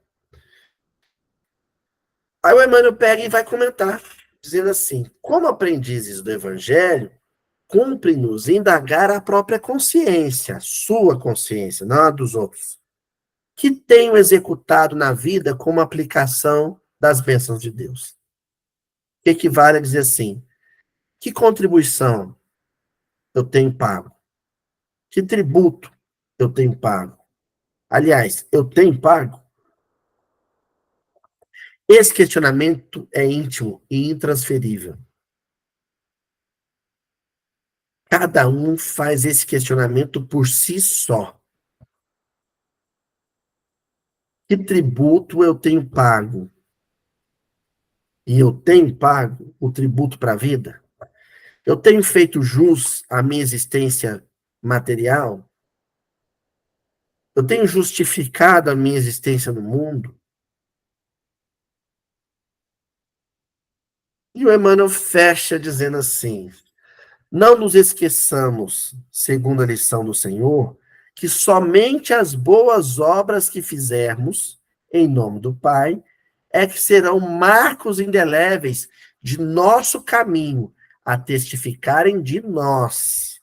aí o Emmanuel pega e vai comentar, dizendo assim: como aprendizes do Evangelho, cumpre-nos indagar a própria consciência, a sua consciência, não a dos outros, que tenho executado na vida como aplicação das bênçãos de Deus. Que equivale a dizer assim: que contribuição eu tenho pago? Que tributo eu tenho pago? Aliás, eu tenho pago? Esse questionamento é íntimo e intransferível. Cada um faz esse questionamento por si só. Que tributo eu tenho pago? E eu tenho pago o tributo para a vida? Eu tenho feito jus à minha existência material? Eu tenho justificado a minha existência no mundo? E o Emmanuel fecha dizendo assim: não nos esqueçamos, segundo a lição do Senhor, que somente as boas obras que fizermos, em nome do Pai, é que serão marcos indeléveis de nosso caminho, a testificarem de nós.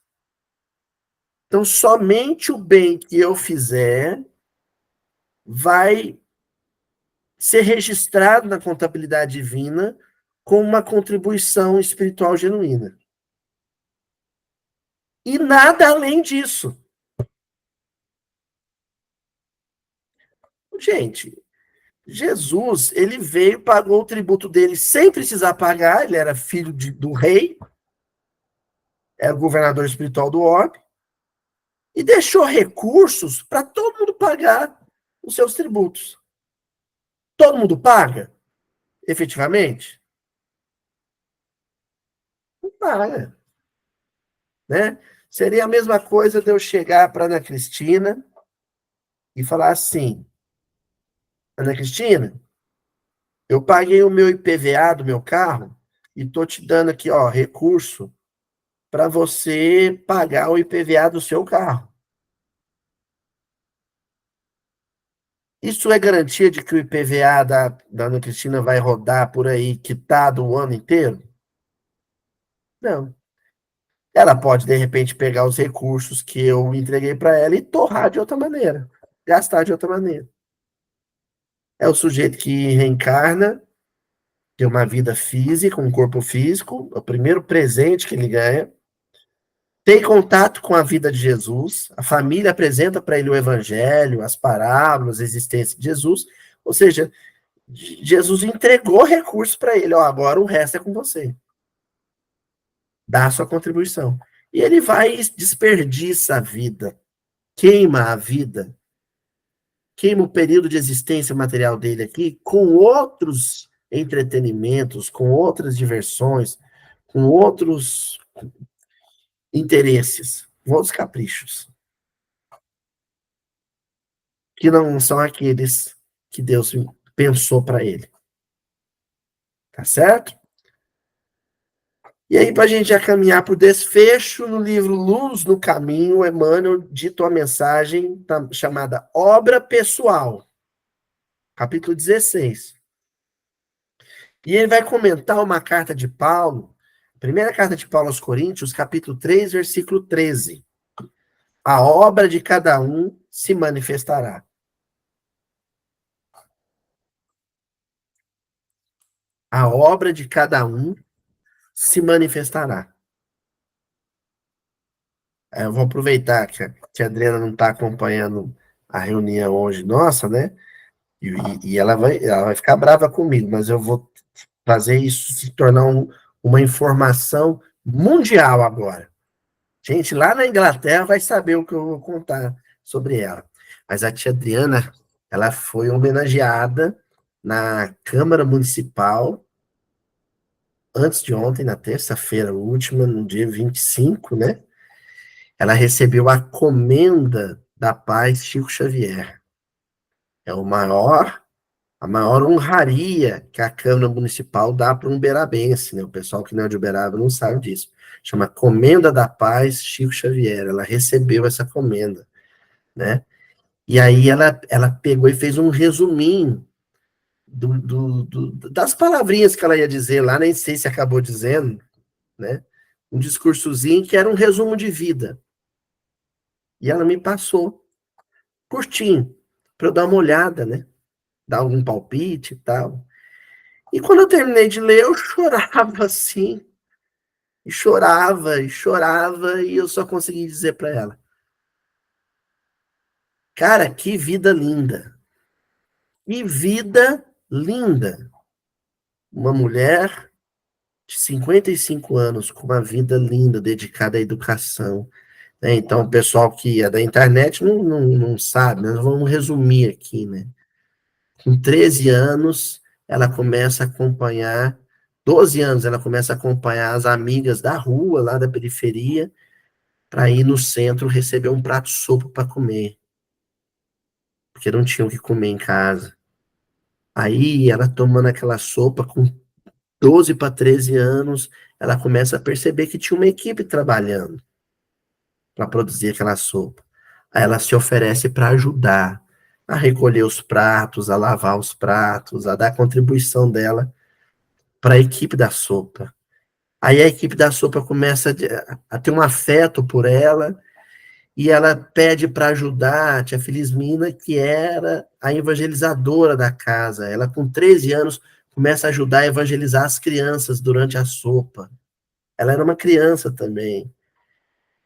Então, somente o bem que eu fizer vai ser registrado na contabilidade divina com uma contribuição espiritual genuína. E nada além disso. Gente, Jesus, ele veio, pagou o tributo dele sem precisar pagar, ele era filho do rei, era o governador espiritual do orbe, e deixou recursos para todo mundo pagar os seus tributos. Todo mundo paga, efetivamente? Não paga, né? Seria a mesma coisa de eu chegar para Ana Cristina e falar assim: Ana Cristina, eu paguei o meu IPVA do meu carro e tô te dando aqui, ó, recurso para você pagar o IPVA do seu carro. Isso é garantia de que o IPVA da Ana Cristina vai rodar por aí quitado o ano inteiro? Não. Ela pode, de repente, pegar os recursos que eu entreguei para ela e torrar de outra maneira, gastar de outra maneira. É o sujeito que reencarna, tem uma vida física, um corpo físico, o primeiro presente que ele ganha, tem contato com a vida de Jesus, a família apresenta para ele o evangelho, as parábolas, a existência de Jesus, ou seja, Jesus entregou recursos para ele, ó, agora o resto é com você. Dá a sua contribuição. E ele vai e desperdiça a vida, queima a vida, queima o período de existência material dele aqui com outros entretenimentos, com outras diversões, com outros interesses, com outros caprichos, que não são aqueles que Deus pensou para ele. Tá certo? E aí, para a gente já caminhar para o desfecho, no livro Luz no Caminho, Emmanuel dita uma mensagem chamada Obra Pessoal, capítulo 16. E ele vai comentar uma carta de Paulo, primeira carta de Paulo aos Coríntios, capítulo 3, versículo 13. A obra de cada um se manifestará. A obra de cada um se manifestará. Eu vou aproveitar que a Adriana não está acompanhando a reunião hoje, nossa, né? E ela vai ficar brava comigo, mas eu vou fazer isso se tornar uma informação mundial agora. Gente, lá na Inglaterra vai saber o que eu vou contar sobre ela. Mas a tia Adriana, ela foi homenageada na Câmara Municipal antes de ontem, na terça-feira última, no dia 25, né? Ela recebeu a Comenda da Paz Chico Xavier. É a maior honraria que a Câmara Municipal dá para um uberabense, né? O pessoal que não é de Uberaba não sabe disso. Chama Comenda da Paz Chico Xavier. Ela recebeu essa comenda, né? E aí ela pegou e fez um resuminho das palavrinhas que ela ia dizer lá, nem sei se acabou dizendo, né? Um discursozinho que era um resumo de vida. E ela me passou, curtinho, para eu dar uma olhada, né? Dar algum palpite e tal. E quando eu terminei de ler, eu chorava assim, e chorava, e eu só consegui dizer para ela: cara, que vida linda! Que vida linda! Uma mulher de 55 anos, com uma vida linda, dedicada à educação. Né? Então, o pessoal que é da internet não sabe, nós vamos resumir aqui, né? Com 13 anos, ela começa a acompanhar, 12 anos, ela começa a acompanhar as amigas da rua, lá da periferia, para ir no centro receber um prato de sopa para comer, porque não tinham o que comer em casa. Aí, ela tomando aquela sopa com 12 para 13 anos, ela começa a perceber que tinha uma equipe trabalhando para produzir aquela sopa. Aí ela se oferece para ajudar a recolher os pratos, a lavar os pratos, a dar contribuição dela para a equipe da sopa. Aí a equipe da sopa começa a ter um afeto por ela e ela pede para ajudar a tia Felizmina, que era a evangelizadora da casa. Ela, com 13 anos, começa a ajudar a evangelizar as crianças durante a sopa. Ela era uma criança também.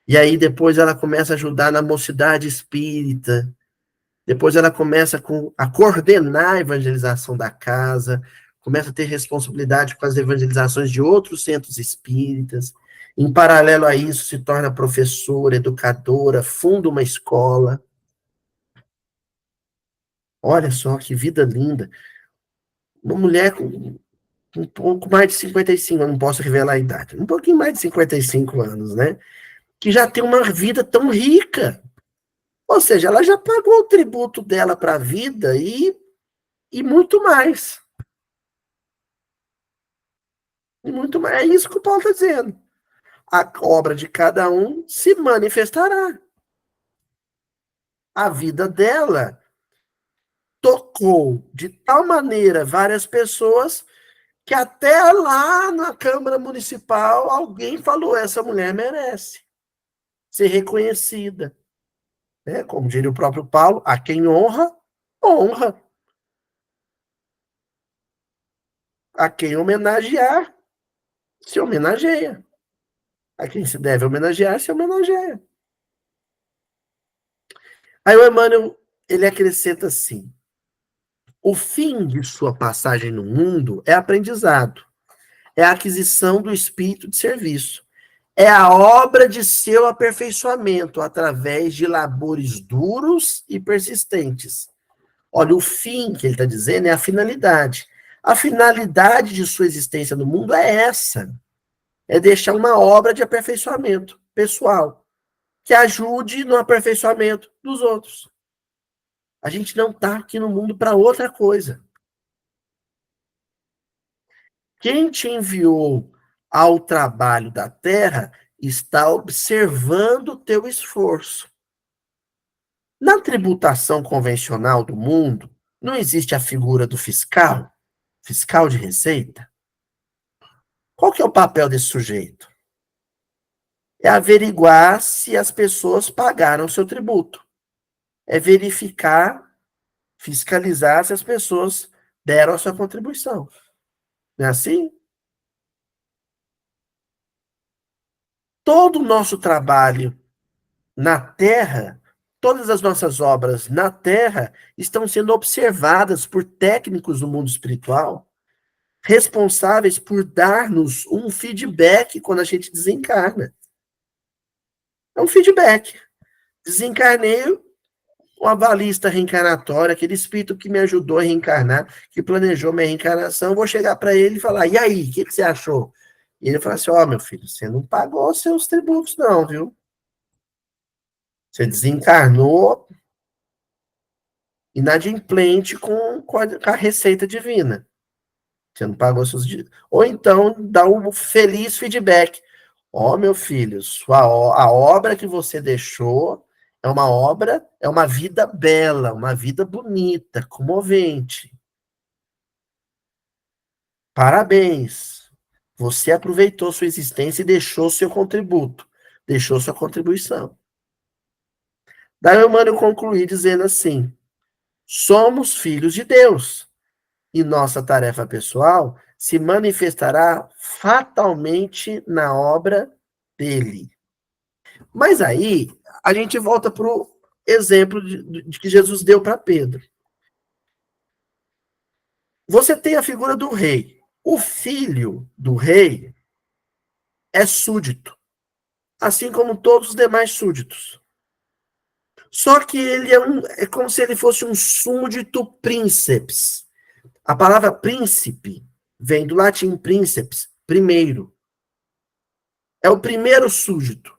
E aí depois ela começa a ajudar na mocidade espírita. Depois ela começa a coordenar a evangelização da casa, começa a ter responsabilidade com as evangelizações de outros centros espíritas. Em paralelo a isso, se torna professora, educadora, funda uma escola. Olha só que vida linda. Uma mulher com um pouco mais de 55, eu não posso revelar a idade, um pouquinho mais de 55 anos, né? Que já tem uma vida tão rica. Ou seja, ela já pagou o tributo dela para a vida e muito mais. E muito mais. É isso que o Paulo está dizendo. A obra de cada um se manifestará. A vida dela tocou de tal maneira várias pessoas que até lá na Câmara Municipal alguém falou: essa mulher merece ser reconhecida. Né? Como diria o próprio Paulo, a quem honra, honra. A quem homenagear, se homenageia. A quem se deve homenagear, se homenageia. Aí o Emmanuel, ele acrescenta assim: o fim de sua passagem no mundo é aprendizado, é a aquisição do espírito de serviço, é a obra de seu aperfeiçoamento através de labores duros e persistentes. Olha, o fim que ele está dizendo é a finalidade. A finalidade de sua existência no mundo é essa: é deixar uma obra de aperfeiçoamento pessoal que ajude no aperfeiçoamento dos outros. A gente não está aqui no mundo para outra coisa. Quem te enviou ao trabalho da terra está observando o teu esforço. Na tributação convencional do mundo, não existe a figura do fiscal, fiscal de receita. Qual que é o papel desse sujeito? É averiguar se as pessoas pagaram seu tributo. É verificar, fiscalizar se as pessoas deram a sua contribuição. Não é assim? Todo o nosso trabalho na terra, todas as nossas obras na terra estão sendo observadas por técnicos do mundo espiritual, responsáveis por dar-nos um feedback quando a gente desencarna. É um feedback. Desencarnei, o avalista reencarnatório, aquele espírito que me ajudou a reencarnar, que planejou minha reencarnação, eu vou chegar para ele e falar, e aí, o que você achou? E ele fala assim, meu filho, você não pagou seus tributos não, viu? Você desencarnou inadimplente com a receita divina. Você não pagou seus... Ou então, dá um feliz feedback. Meu filho, a obra que você deixou é uma vida bela, uma vida bonita, comovente. Parabéns. Você aproveitou sua existência e deixou seu contributo, deixou sua contribuição. Daí o Emmanuel concluir dizendo assim: somos filhos de Deus e nossa tarefa pessoal se manifestará fatalmente na obra dele. Mas aí a gente volta para o exemplo de que Jesus deu para Pedro. Você tem a figura do rei. O filho do rei é súdito, assim como todos os demais súditos. Só que ele é como se ele fosse um súdito princeps. A palavra príncipe vem do latim princeps, primeiro. É o primeiro súdito.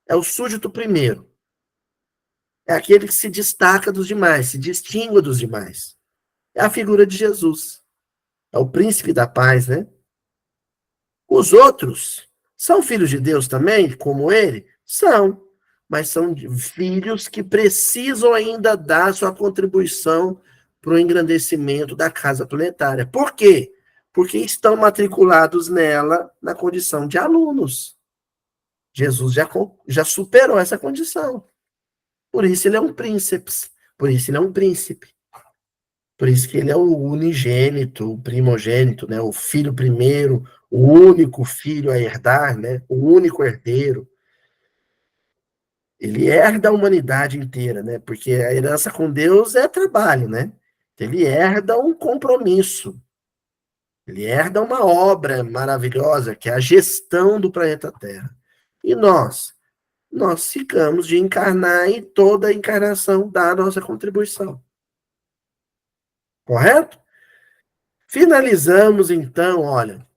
É o súdito primeiro. É aquele que se destaca dos demais, se distingue dos demais. É a figura de Jesus. É o príncipe da paz, né? Os outros são filhos de Deus também, como ele? São. Mas são filhos que precisam ainda dar sua contribuição para o engrandecimento da casa planetária. Por quê? Porque estão matriculados nela na condição de alunos. Jesus já superou essa condição. Por isso ele é um príncipe. Por isso ele é um príncipe. Por isso que ele é o unigênito, o primogênito, né? O filho primeiro, o único filho a herdar, né? O único herdeiro. Ele herda a humanidade inteira, né? Porque a herança com Deus é trabalho, né? Ele herda um compromisso. Ele herda uma obra maravilhosa, que é a gestão do planeta Terra. E nós ficamos de encarnar e toda a encarnação dá a nossa contribuição. Correto? Finalizamos, então, olha,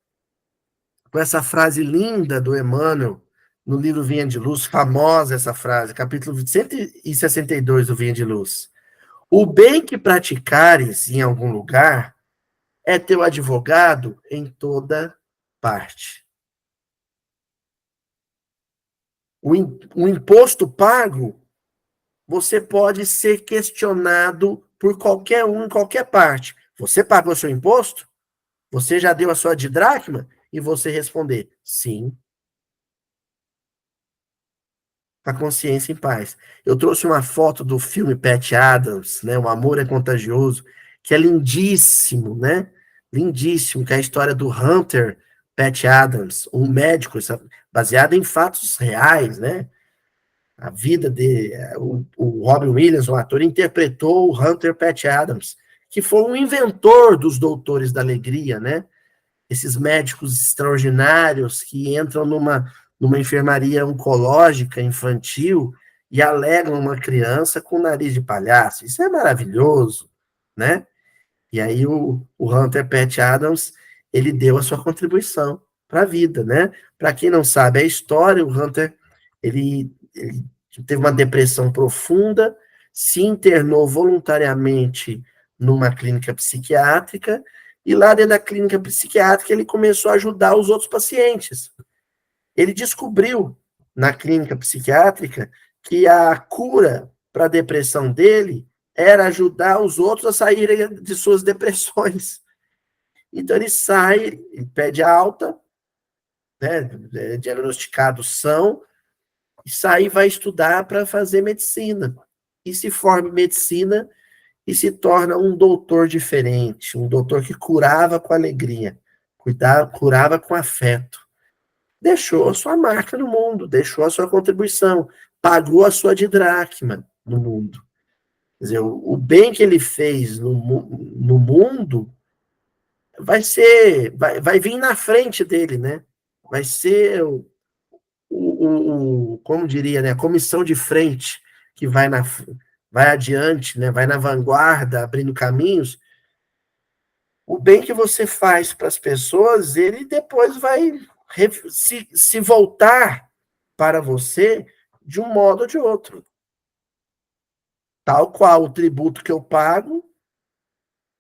com essa frase linda do Emmanuel, no livro Vinha de Luz, famosa essa frase, capítulo 162 do Vinha de Luz. O bem que praticares em algum lugar é teu advogado em toda parte. O imposto pago, você pode ser questionado por qualquer um, em qualquer parte. Você pagou seu imposto? Você já deu a sua didracma? E você responder, sim. A consciência em paz. Eu trouxe uma foto do filme Pat Adams, né? O Amor é Contagioso, que é lindíssimo, né? Lindíssimo, que é a história do Hunter Pat Adams, um médico, baseado em fatos reais, né? A vida de o Robin Williams, um ator, interpretou o Hunter Pat Adams, que foi um inventor dos Doutores da Alegria, né? Esses médicos extraordinários que entram numa enfermaria oncológica infantil e alegram uma criança com nariz de palhaço. Isso é maravilhoso, né? E aí o Hunter Pat Adams, ele deu a sua contribuição para a vida, né? Para quem não sabe a história, o Hunter, ele teve uma depressão profunda, se internou voluntariamente numa clínica psiquiátrica, e lá dentro da clínica psiquiátrica ele começou a ajudar os outros pacientes. Ele descobriu na clínica psiquiátrica que a cura para a depressão dele era ajudar os outros a saírem de suas depressões. Então ele sai, ele pede alta, né, diagnosticado são, e sai e vai estudar para fazer medicina. E se forma em medicina e se torna um doutor diferente, um doutor que curava com alegria, curava com afeto. Deixou a sua marca no mundo, deixou a sua contribuição, pagou a sua didracma no mundo. Quer dizer, o bem que ele fez no mundo vai vir na frente dele, né? Vai ser como diria, né? A comissão de frente que vai adiante, né? Vai na vanguarda, abrindo caminhos. O bem que você faz para as pessoas, ele depois vai se voltar para você de um modo ou de outro. Tal qual o tributo que eu pago.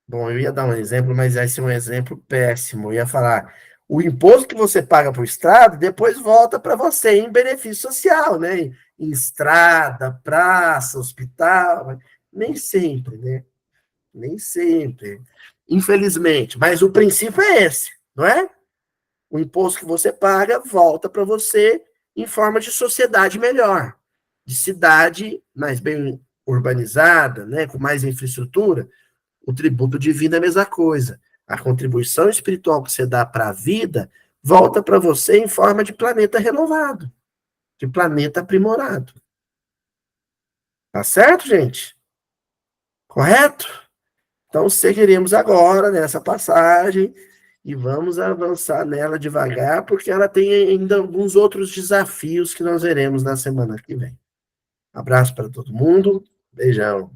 Bom, eu ia dar um exemplo, mas vai ser um exemplo péssimo. Eu ia falar, o imposto que você paga para o Estado, depois volta para você em benefício social, né? Em estrada, praça, hospital. Nem sempre, né? Nem sempre. Infelizmente. Mas o princípio é esse, não é? O imposto que você paga volta para você em forma de sociedade melhor, de cidade mais bem urbanizada, né? Com mais infraestrutura. O tributo divino é a mesma coisa. A contribuição espiritual que você dá para a vida volta para você em forma de planeta renovado, de planeta aprimorado. Tá certo, gente? Correto? Então, seguiremos agora nessa passagem e vamos avançar nela devagar, porque ela tem ainda alguns outros desafios que nós veremos na semana que vem. Abraço para todo mundo. Beijão.